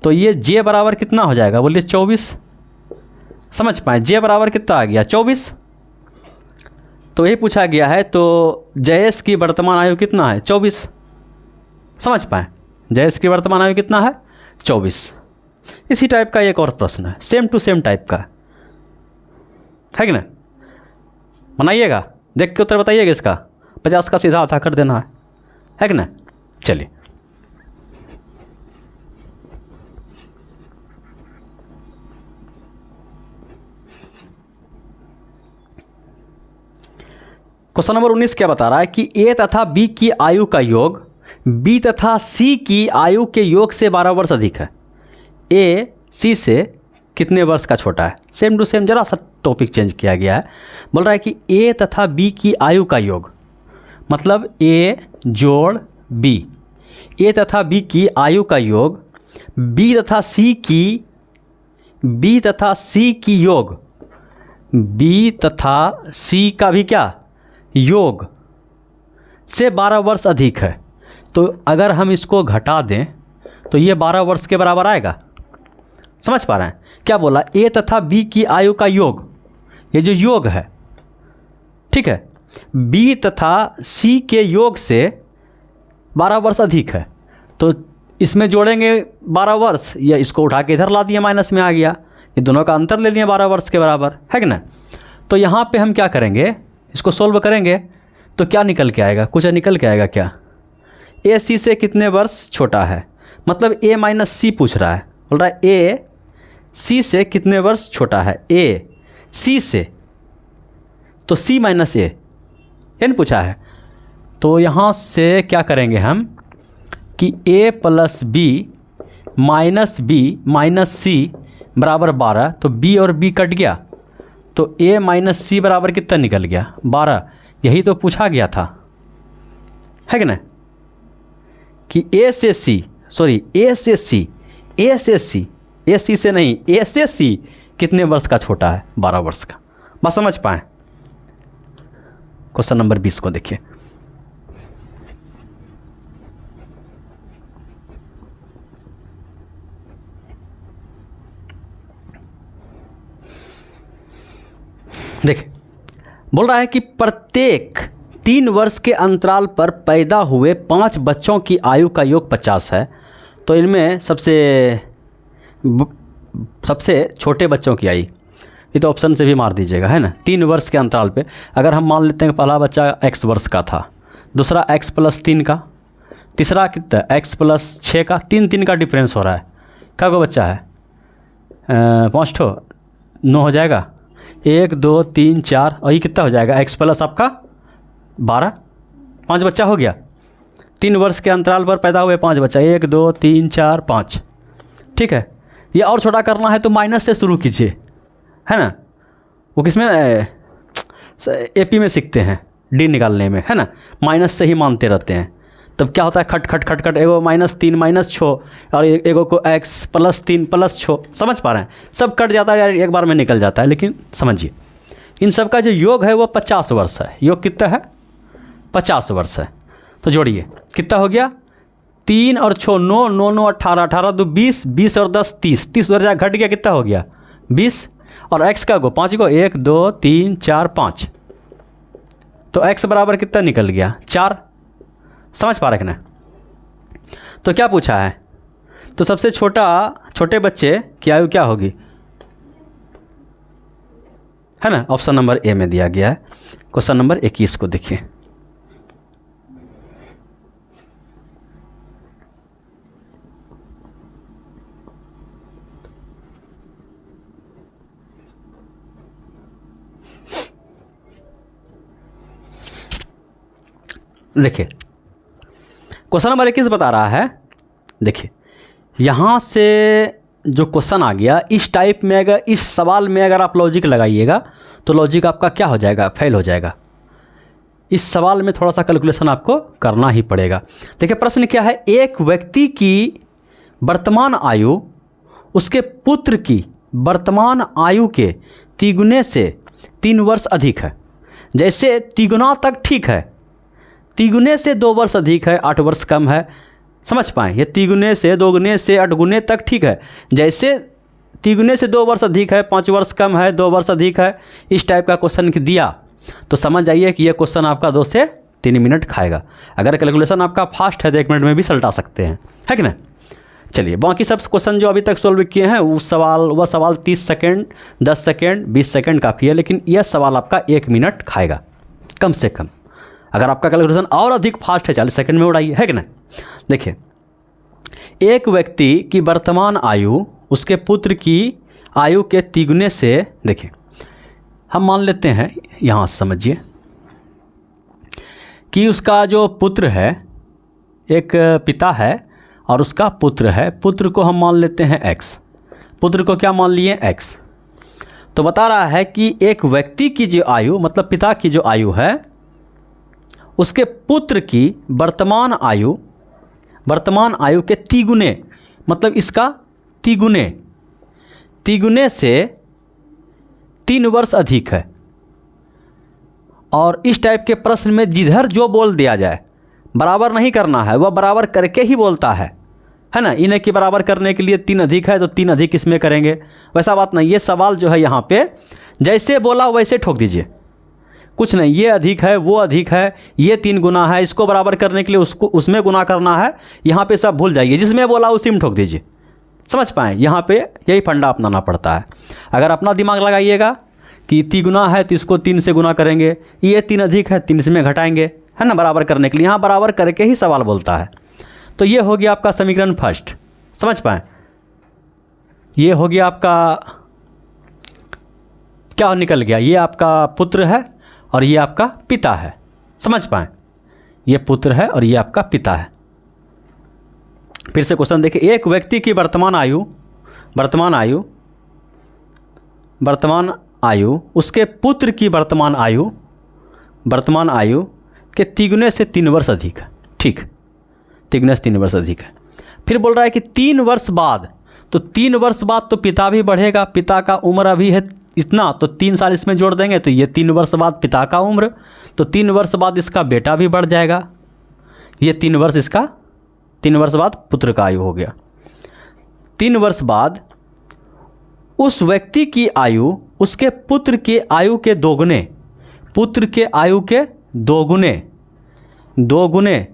तो ये j बराबर कितना हो जाएगा? बोलिए 24। समझ पाए? j बराबर कितना आ गया? 24। तो यही पूछा गया है। तो जयेश की वर्तमान आयु कितना है? 24। समझ पाए? जयेश की वर्तमान आयु कितना है? 24। इसी टाइप का एक और प्रश्न है, सेम टू सेम टाइप का है कि ना। बनाइएगा, देख के उत्तर बताइएगा इसका। 50 का सीधा आधा कर देना है कि ना। चलिए क्वेश्चन नंबर 19 क्या बता रहा है कि ए तथा बी की आयु का योग बी तथा सी की आयु के योग से 12 वर्ष अधिक है। ए सी से कितने वर्ष का छोटा है? सेम टू सेम, जरा सा टॉपिक चेंज किया गया है। बोल रहा है कि ए तथा बी की आयु का योग, मतलब ए जोड़ बी, ए तथा बी की आयु का योग, बी तथा सी की योग, बी तथा सी का भी क्या योग से 12 वर्ष अधिक है। तो अगर हम इसको घटा दें तो ये 12 वर्ष के बराबर आएगा। समझ पा रहे हैं क्या बोला? ए तथा बी की आयु का योग, ये जो योग है, ठीक है, बी तथा सी के योग से 12 वर्ष अधिक है। तो इसमें जोड़ेंगे 12 वर्ष, या इसको उठा के इधर ला दिया, माइनस में आ गया, ये दोनों का अंतर ले लिया 12 वर्ष के बराबर, है कि ना? तो यहाँ पे हम क्या करेंगे, इसको सोल्व करेंगे तो क्या निकल के आएगा? कुछ निकल के आएगा क्या? ए सी से कितने वर्ष छोटा है, मतलब ए माइनस सी पूछ रहा है। बोल रहा है ए सी से कितने वर्ष छोटा है, ए सी से, तो सी माइनस ए न पूछा है। तो यहाँ से क्या करेंगे हम कि ए प्लस बी माइनस सी बराबर 12, तो बी और बी कट गया, तो ए माइनस सी बराबर कितना निकल गया? 12। यही तो पूछा गया था, है कि ना, कि ए से सी, सॉरी ए से सी, ए से सी, ए सी से नहीं, ए से सी कितने वर्ष का छोटा है? 12 वर्ष का। बस समझ पाए? क्वेश्चन नंबर 20 को देखिए। देखिए, बोल रहा है कि प्रत्येक 3 वर्ष के अंतराल पर पैदा हुए 5 बच्चों की आयु का योग 50 है। तो इनमें सबसे छोटे बच्चों की आयु, ये तो ऑप्शन से भी मार दीजिएगा, है ना। 3 वर्ष के अंतराल पे अगर हम मान लेते हैं पहला बच्चा x वर्ष का था, दूसरा x प्लस 3 का, तीसरा कितना x प्लस 6 का, 3 का डिफरेंस हो रहा है। क्या को बच्चा है? 5 ठो, 9 हो जाएगा, 1 2 3 4, और ये कितना हो जाएगा? x प्लस आपका 12, 5 बच्चा हो गया। 3 वर्ष के अंतराल पर पैदा हुए 5 बच्चा, 1 2 3 4 5, ठीक है। ये और छोटा करना है तो माइनस से शुरू कीजिए, है ना। वो किसमें एपी में सीखते हैं डी निकालने में, है ना, माइनस से ही मानते रहते हैं। तब क्या होता है, खट खट खट खट, एगो -3 -6 और एगो को x प्लस 3 प्लस 6, समझ पा रहे हैं? सब कट जाता है यार, एक बार में निकल जाता है। लेकिन समझिए, इन सब का जो योग है वो 50 वर्ष है। योग कितना है? 50 वर्ष है। तो जोड़िए, कितना हो गया? 3 और 6 9, 9 9 18, 18 2 20, 20 और 10 30, 30 उधर जा घट गया, कितना हो गया? 20। और x का 5 को 1 2 3 4 5, तो x बराबर कितना निकल गया? 4। समझ पा रहे हैं ना? तो क्या पूछा है? तो सबसे छोटे बच्चे की आयु क्या होगी, है ना। ऑप्शन नंबर ए में दिया गया है। क्वेश्चन नंबर 21 को देखिए। देखिए, क्वेश्चन नंबर 21 बता रहा है, देखिए यहाँ से जो क्वेश्चन आ गया, इस टाइप में अगर इस सवाल में अगर आप लॉजिक लगाइएगा तो लॉजिक आपका क्या हो जाएगा? फेल हो जाएगा। इस सवाल में थोड़ा सा कैलकुलेशन आपको करना ही पड़ेगा। देखिए प्रश्न क्या है, एक व्यक्ति की वर्तमान आयु उसके पुत्र की वर्तमान आयु के तिगुने से 3 वर्ष अधिक है। जैसे तिगुना तक ठीक है, तिगुने से 2 वर्ष अधिक है, 8 वर्ष कम है। समझ पाएँ? ये तिगुने से, दोगुने से, 8 गुने तक ठीक है। जैसे तिगुने से 2 वर्ष अधिक है, 5 वर्ष कम है, 2 वर्ष अधिक है, इस टाइप का क्वेश्चन दिया तो समझ जाइए कि ये क्वेश्चन आपका 2 से 3 मिनट खाएगा। अगर कैलकुलेशन आपका फास्ट है तो 1 मिनट में भी सलटा सकते हैं, है कि ना। चलिए, बाकी सब क्वेश्चन जो अभी तक सोल्व किए हैं वह सवाल 30 सेकेंड, 10 सेकेंड, 20 सेकेंड काफ़ी है, लेकिन यह सवाल आपका 1 मिनट खाएगा कम से कम। अगर आपका कैलकुलेशन और अधिक फास्ट है 40 सेकंड में उड़ाइए, है कि ना। देखिए, एक व्यक्ति की वर्तमान आयु उसके पुत्र की आयु के तिगुने से, देखिए हम मान लेते हैं, यहाँ समझिए कि उसका जो पुत्र है एक पिता है और उसका पुत्र है। पुत्र को हम मान लेते हैं x, पुत्र को क्या मान लिए x। तो बता रहा है कि एक व्यक्ति की जो आयु मतलब पिता की जो आयु है उसके पुत्र की वर्तमान आयु के तिगुने मतलब इसका तिगुने से 3 वर्ष अधिक है। और इस टाइप के प्रश्न में जिधर जो बोल दिया जाए बराबर नहीं करना है, वह बराबर करके ही बोलता है ना। इन्हें कि बराबर करने के लिए 3 अधिक है तो 3 अधिक इसमें करेंगे, वैसा बात नहीं। ये सवाल जो है यहाँ पे जैसे बोला वैसे ठोक दीजिए, कुछ नहीं। ये अधिक है, वो अधिक है, ये 3 गुना है, इसको बराबर करने के लिए उसको उसमें गुना करना है, यहाँ पे सब भूल जाइए। जिसमें बोला उसी में ठोक दीजिए, समझ पाएँ। यहाँ पे यही फंडा अपनाना पड़ता है। अगर अपना दिमाग लगाइएगा कि 3 गुना है तो इसको 3 से गुना करेंगे, ये 3 अधिक है 3 में घटाएंगे, है ना, बराबर करने के लिए। यहाँ बराबर करके ही सवाल बोलता है। तो ये हो गया आपका समीकरण फर्स्ट, समझ पाएँ। ये हो गया आपका क्या निकल गया, ये आपका पुत्र है और ये आपका पिता है, समझ पाएँ। ये पुत्र है और ये आपका पिता है। फिर से क्वेश्चन देखिए, एक व्यक्ति की वर्तमान आयु उसके पुत्र की वर्तमान आयु के तिगुने से 3 वर्ष अधिक है। ठीक, तिगुने से 3 वर्ष अधिक है। फिर बोल रहा है कि 3 वर्ष बाद, तो 3 वर्ष बाद तो पिता भी बढ़ेगा। पिता का उम्र अभी है इतना, तो 3 साल इसमें जोड़ देंगे तो ये 3 वर्ष बाद पिता का उम्र, तो 3 वर्ष बाद इसका बेटा भी बढ़ जाएगा। ये 3 वर्ष बाद पुत्र का आयु हो गया। 3 वर्ष बाद उस व्यक्ति की आयु उसके पुत्र के आयु के दोगुने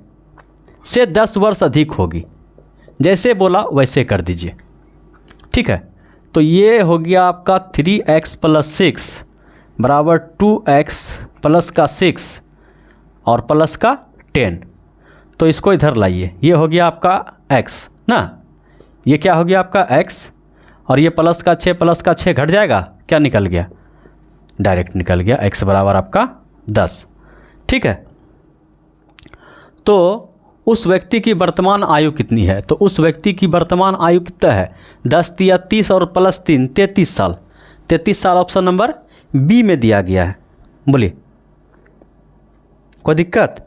से 10 वर्ष अधिक होगी। जैसे बोला वैसे कर दीजिए, ठीक है। तो ये हो गया आपका 3x + 6 बराबर 2x प्लस का 6 और प्लस का 10। तो इसको इधर लाइए, ये हो गया आपका x ना, ये क्या हो गया आपका x, और ये प्लस का 6 घट जाएगा, क्या निकल गया, डायरेक्ट निकल गया x बराबर आपका 10, ठीक है। तो उस व्यक्ति की वर्तमान आयु कितनी है, तो उस व्यक्ति की वर्तमान आयु कितना है, 10 या 30 और प्लस 3 33 साल। 33 साल ऑप्शन नंबर बी में दिया गया है। बोलिए कोई दिक्कत,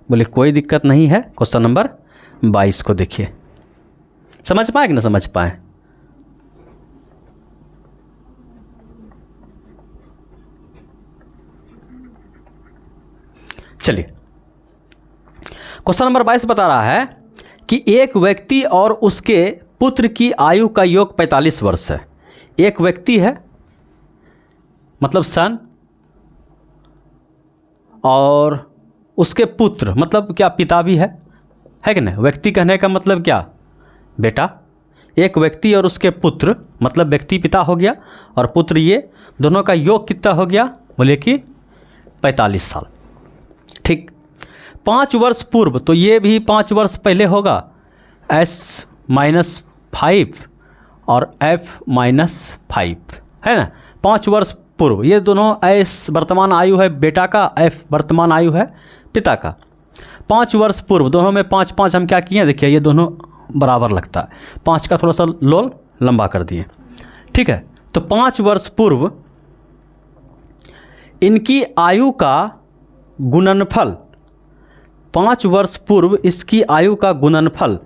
बोले कोई दिक्कत नहीं है। क्वेश्चन नंबर 22 को देखिए, समझ पाए कि ना समझ पाए। चलिए, क्वेश्चन नंबर 22 बता रहा है कि एक व्यक्ति और उसके पुत्र की आयु का योग 45 वर्ष है। एक व्यक्ति है मतलब सन, और उसके पुत्र मतलब क्या, पिता भी है कि नहीं। व्यक्ति कहने का मतलब क्या, बेटा। एक व्यक्ति और उसके पुत्र मतलब व्यक्ति पिता हो गया और पुत्र, ये दोनों का योग कितना हो गया, बोले कि 45 साल। ठीक, 5 वर्ष पूर्व, तो ये भी 5 वर्ष पहले होगा, S-5 और F-5 है ना। 5 वर्ष पूर्व, ये दोनों S वर्तमान आयु है बेटा का, F वर्तमान आयु है पिता का। 5 वर्ष पूर्व, दोनों में 5 हम क्या किए, देखिए ये दोनों बराबर लगता है, 5 का थोड़ा सा लोल लंबा कर दिए, ठीक है। तो 5 वर्ष पूर्व इनकी आयु का गुणनफल, 5 वर्ष पूर्व इसकी आयु का गुणनफल,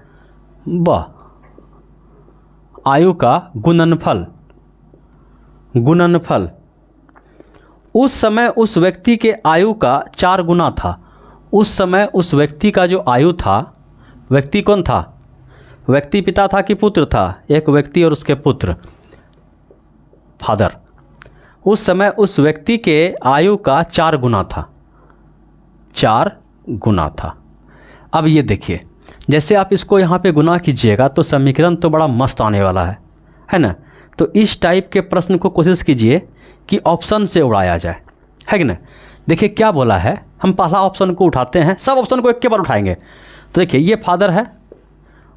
आयु का गुणनफल उस समय उस व्यक्ति के आयु का 4 गुना था। उस समय उस व्यक्ति का जो आयु था, व्यक्ति कौन था, व्यक्ति पिता था कि पुत्र था, एक व्यक्ति और उसके पुत्र, फादर। उस समय उस व्यक्ति के आयु का 4 गुना था, 4 गुना था। अब ये देखिए, जैसे आप इसको यहाँ पे गुना कीजिएगा तो समीकरण तो बड़ा मस्त आने वाला है ना। तो इस टाइप के प्रश्न को कोशिश कीजिए कि ऑप्शन से उड़ाया जाए, है कि ना। देखिए क्या बोला है, हम पहला ऑप्शन को उठाते हैं, सब ऑप्शन को एक के बार उठाएंगे। तो देखिए ये फादर है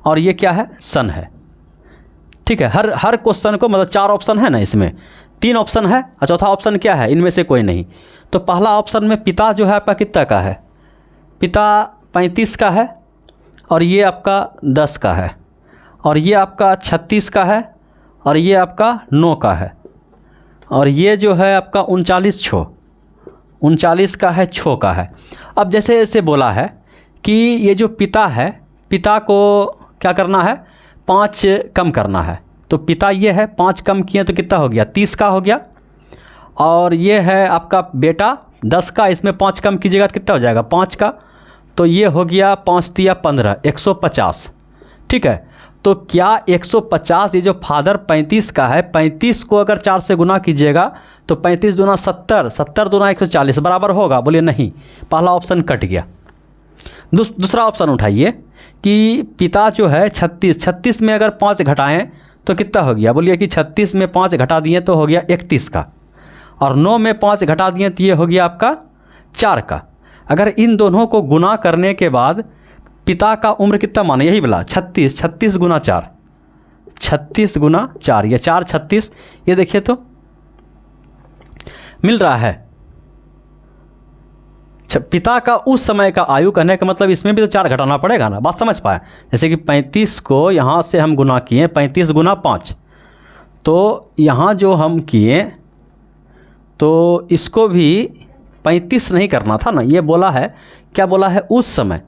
और ये क्या है, सन है, ठीक है। हर क्वेश्चन को मतलब 4 ऑप्शन है ना, इसमें 3 ऑप्शन है और चौथा ऑप्शन क्या है, इनमें से कोई नहीं। तो पहला ऑप्शन में पिता जो है आपका कितना का है, पिता 35 का है और ये आपका 10 का है, और ये आपका 36 का है, और ये आपका 9 का है, और ये जो है आपका 39 का है, 6 का है। अब जैसे जैसे बोला है कि ये जो पिता है, पिता को क्या करना है, 5 कम करना है। तो पिता ये है, 5 कम किए तो कितना हो गया, 30 का हो गया। और ये है आपका बेटा 10 का, इसमें 5 कम कीजिएगा तो कितना हो जाएगा, 5 का। तो ये हो गया 5 तिया 15, 150। ठीक है, तो क्या 150, ये जो फादर 35 का है, 35 को अगर 4 से गुना कीजिएगा तो 35 दूना 70, 70 दूना 140 बराबर होगा, बोलिए नहीं, पहला ऑप्शन कट गया। दूसरा ऑप्शन उठाइए कि पिता जो है 36 में अगर 5 घटाएं तो कितना हो गया, बोलिए कि 36 में 5 घटा दिए तो हो गया 31 का, और 9 में 5 घटा दिए तो ये हो गया आपका 4 का। अगर इन दोनों को गुना करने के बाद पिता का उम्र कितना माने, यही बोला 36, 36 गुना 4, 36 गुना 4, ये 4 36, ये देखिए तो मिल रहा है। पिता का उस समय का आयु, कहने का मतलब इसमें भी तो 4 घटाना पड़ेगा ना, बात समझ पाए। जैसे कि 35 को यहाँ से हम गुना किए, 35 गुना 5, तो यहाँ जो हम किए तो इसको भी 35 नहीं करना था ना, ये बोला है, क्या बोला है, उस समय,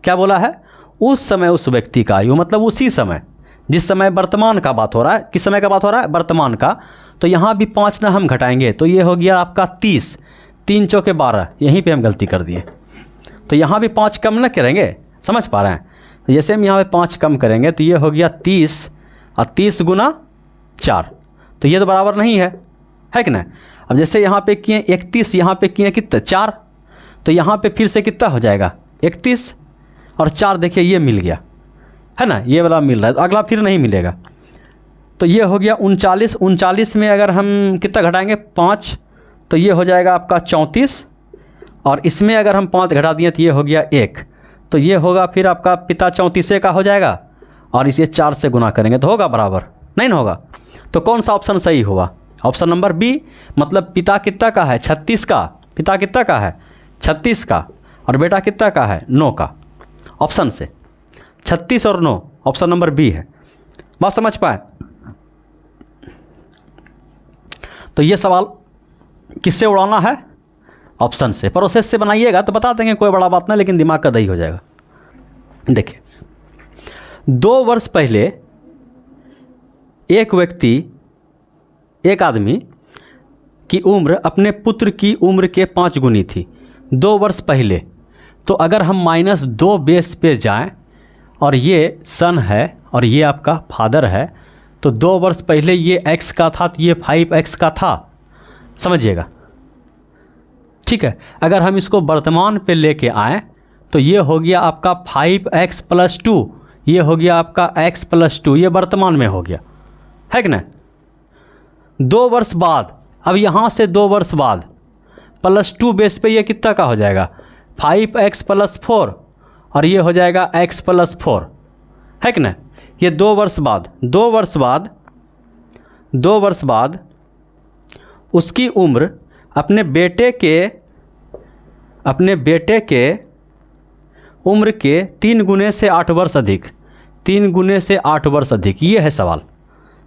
क्या बोला है, उस समय उस व्यक्ति का आयु, मतलब उसी समय, जिस समय वर्तमान का बात हो रहा है। किस समय का बात हो रहा है, वर्तमान का। तो यहाँ भी 5 ना हम घटाएंगे तो ये हो गया आपका 30, 3 चौके 12, यहीं पे हम गलती कर दिए। तो यहाँ भी 5 कम ना करेंगे, समझ पा रहे हैं। तो जैसे हम यहाँ पे 5 कम करेंगे तो ये हो गया 30, और 30 गुना 4, तो ये तो बराबर नहीं है कि ना। अब जैसे यहाँ पे किए 31, यहाँ पे किए कितना 4, तो यहाँ पे फिर से कितना हो जाएगा 31 और 4, देखिए ये मिल गया है ना, ये वाला मिल रहा है, तो अगला फिर नहीं मिलेगा। तो ये हो गया 39, 39 में अगर हम कितना घटाएंगे 5, तो ये हो जाएगा आपका 34, और इसमें अगर हम 5 घटा दिए तो ये हो गया 1, तो ये होगा फिर आपका पिता 34 का हो जाएगा, और इसे 4 से गुना करेंगे तो होगा बराबर, नहीं ना होगा। तो कौन सा ऑप्शन सही हुआ, ऑप्शन नंबर बी, मतलब पिता कितना का है 36 का, पिता कितना का है 36 का, और बेटा कितना का है 9 का। ऑप्शन से 36 और 9, ऑप्शन नंबर बी है। बात समझ पाए। तो ये सवाल किससे उड़ाना है, ऑप्शन से। प्रोसेस से बनाइएगा तो बता देंगे, कोई बड़ा बात नहीं, लेकिन दिमाग का दही हो जाएगा। देखिए 2 वर्ष पहले एक व्यक्ति, एक आदमी की उम्र अपने पुत्र की उम्र के 5 गुनी थी 2 वर्ष पहले। तो अगर हम -2 बेस पे जाएं, और ये सन है और ये आपका फादर है, तो 2 वर्ष पहले ये x का था तो ये 5x का था, समझिएगा। ठीक है, अगर हम इसको वर्तमान पे लेके आएँ तो ये हो गया आपका 5x + 2, ये हो गया आपका x + 2, ये वर्तमान में हो गया, है कि ना। 2 वर्ष बाद, अब यहाँ से 2 वर्ष बाद +2 बेस पे ये कितना का हो जाएगा 5x + 4, और ये हो जाएगा x + 4, है कि ना। ये 2 वर्ष बाद, 2 वर्ष बाद उसकी उम्र अपने बेटे के उम्र के 3 गुने से 8 वर्ष अधिक, 3 गुने से 8 वर्ष अधिक, ये है सवाल,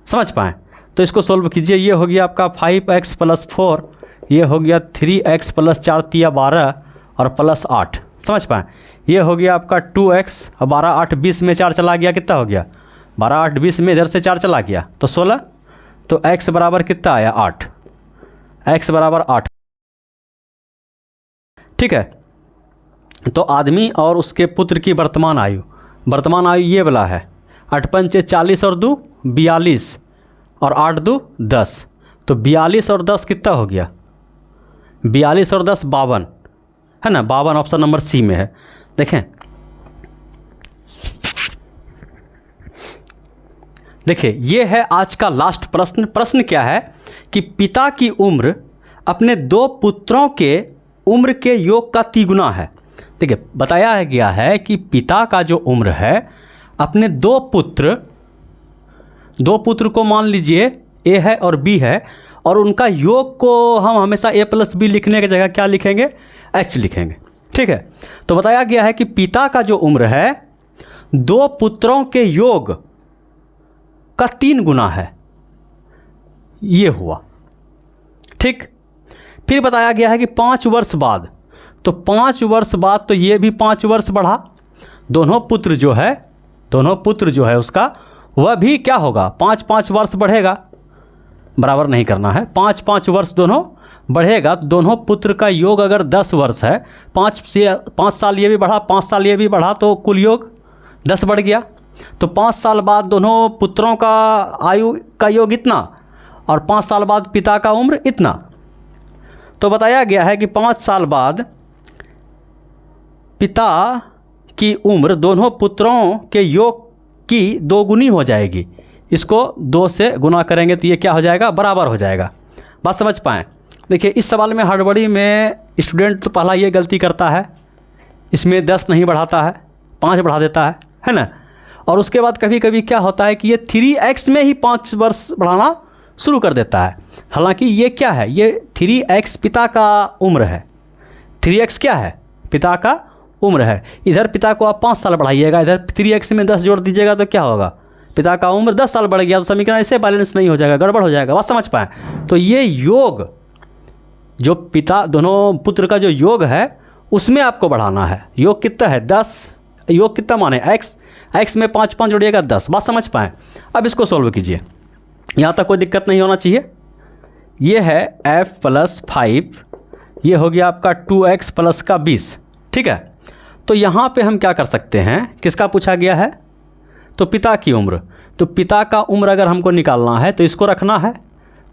समझ पाएँ। तो इसको सोल्व कीजिए, ये हो गया आपका 5x + 4, ये हो गया 3x + 4 तिया 12 और प्लस 8, समझ पाएँ। ये हो गया आपका 2x, और 12 8 20 में 4 चला गया, कितना हो गया 12 8 20 में इधर से 4 चला गया तो 16, तो x बराबर कितना आया 8, x बराबर 8। ठीक है, तो आदमी और उसके पुत्र की वर्तमान आयु ये वाला है, 8 पंचे 40 और 2 42, और 8 2 10, तो 42 और 10 कितना हो गया 42 और 10 52, है ना, 52 ऑप्शन नंबर सी में है। देखें, देखिए ये है आज का लास्ट प्रश्न। प्रश्न क्या है कि पिता की उम्र अपने 2 पुत्रों के उम्र के योग का 3 गुना है। देखिए बताया गया है कि पिता का जो उम्र है अपने 2 पुत्र को मान लीजिए ए है और बी है, और उनका योग को हम हमेशा a + b लिखने की जगह क्या लिखेंगे, h लिखेंगे। ठीक है, तो बताया गया है कि पिता का जो उम्र है दो पुत्रों के योग का 3 गुना है, ये हुआ। ठीक, फिर बताया गया है कि 5 वर्ष बाद, तो 5 वर्ष बाद तो ये भी 5 वर्ष बढ़ा, दोनों पुत्र जो है उसका वह भी क्या होगा, 5-5 वर्ष बढ़ेगा, बराबर नहीं करना है, 5-5 वर्ष दोनों बढ़ेगा। तो दोनों पुत्र का योग अगर 10 वर्ष है, 5 साल ये भी बढ़ा, 5 साल ये भी बढ़ा, तो कुल योग 10 बढ़ गया। तो 5 साल बाद दोनों पुत्रों का आयु का योग इतना, और 5 साल बाद पिता का उम्र इतना। तो बताया गया है कि 5 साल बाद पिता की उम्र दोनों पुत्रों के योग की 2 गुनी हो जाएगी। इसको 2 से गुना करेंगे तो ये क्या हो जाएगा, बराबर हो जाएगा। बात समझ पाएँ? देखिए, इस सवाल में हड़बड़ी में स्टूडेंट तो पहला ये गलती करता है, इसमें 10 नहीं बढ़ाता है, 5 बढ़ा देता है ना। और उसके बाद कभी कभी क्या होता है कि ये 3x में ही 5 वर्ष बढ़ाना शुरू कर देता है। हालांकि ये क्या है, ये 3x पिता का उम्र है, 3x क्या है, पिता का उम्र है। इधर पिता को आप 5 साल बढ़ाइएगा, इधर 3x में 10 जोड़ दीजिएगा तो क्या होगा, पिता का उम्र 10 साल बढ़ गया। तो समीकरण ऐसे बैलेंस नहीं हो जाएगा, गड़बड़ हो जाएगा। बात समझ पाएँ? तो ये योग जो पिता दोनों पुत्र का जो योग है उसमें आपको बढ़ाना है। योग कितना है, 10, योग कितना माने x में 5 जोड़िएगा 10। बात समझ पाएँ? अब इसको सॉल्व कीजिए, यहाँ तक कोई दिक्कत नहीं होना चाहिए। ये है f + 5, ये हो गया आपका 2x + का 20। ठीक है, तो यहाँ पे हम क्या कर सकते हैं, किसका पूछा गया है, तो पिता की उम्र। तो पिता का उम्र अगर हमको निकालना है तो इसको रखना है,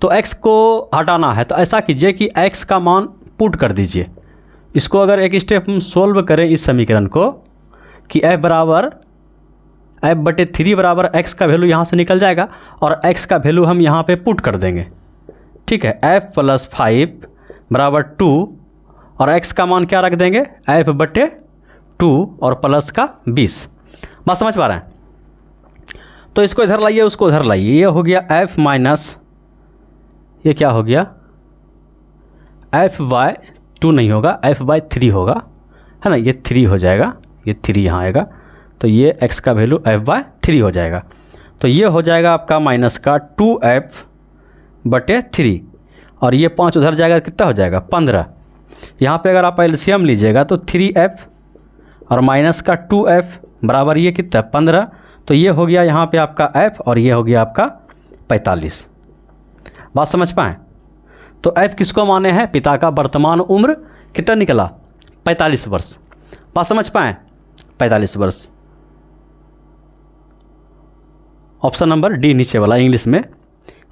तो x को हटाना है। तो ऐसा कीजिए कि x का मान पुट कर दीजिए। इसको अगर एक स्टेप हम सोल्व करें इस समीकरण को कि f/3 बराबर x का वैल्यू यहाँ से निकल जाएगा, और x का वैल्यू हम यहाँ पे पुट कर देंगे। ठीक है, f + 5 बराबर 2, और x का मान क्या रख देंगे, f/2 और प्लस का 20। बात समझ पा रहे हैं? तो इसको इधर लाइए, उसको उधर लाइए, ये हो गया f माइनस, ये क्या हो गया, f/2 नहीं होगा, f/3 होगा, है ना। ये 3 हो जाएगा, ये 3 यहाँ आएगा, तो ये x का वैल्यू f/3 हो जाएगा। तो ये हो जाएगा आपका माइनस का 2f/3, और ये 5 उधर जाएगा, कितना हो जाएगा, 15। यहाँ पे अगर आप एलसीएम लीजिएगा तो 3f और माइनस का 2f बराबर ये कितना, 15। तो ये हो गया यहाँ पे आपका f, और ये हो गया आपका 45। बात समझ पाएँ? तो f किसको माने हैं, पिता का वर्तमान उम्र कितना निकला, 45 वर्ष। बात समझ पाएँ? 45 वर्ष। ऑप्शन नंबर डी नीचे वाला इंग्लिश में,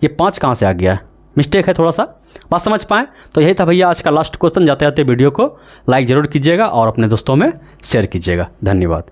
ये 5 कहाँ से आ गया, मिस्टेक है थोड़ा सा। बात समझ पाएँ? तो यही था भैया आज का लास्ट क्वेश्चन। जाते जाते वीडियो को लाइक ज़रूर कीजिएगा और अपने दोस्तों में शेयर कीजिएगा। धन्यवाद।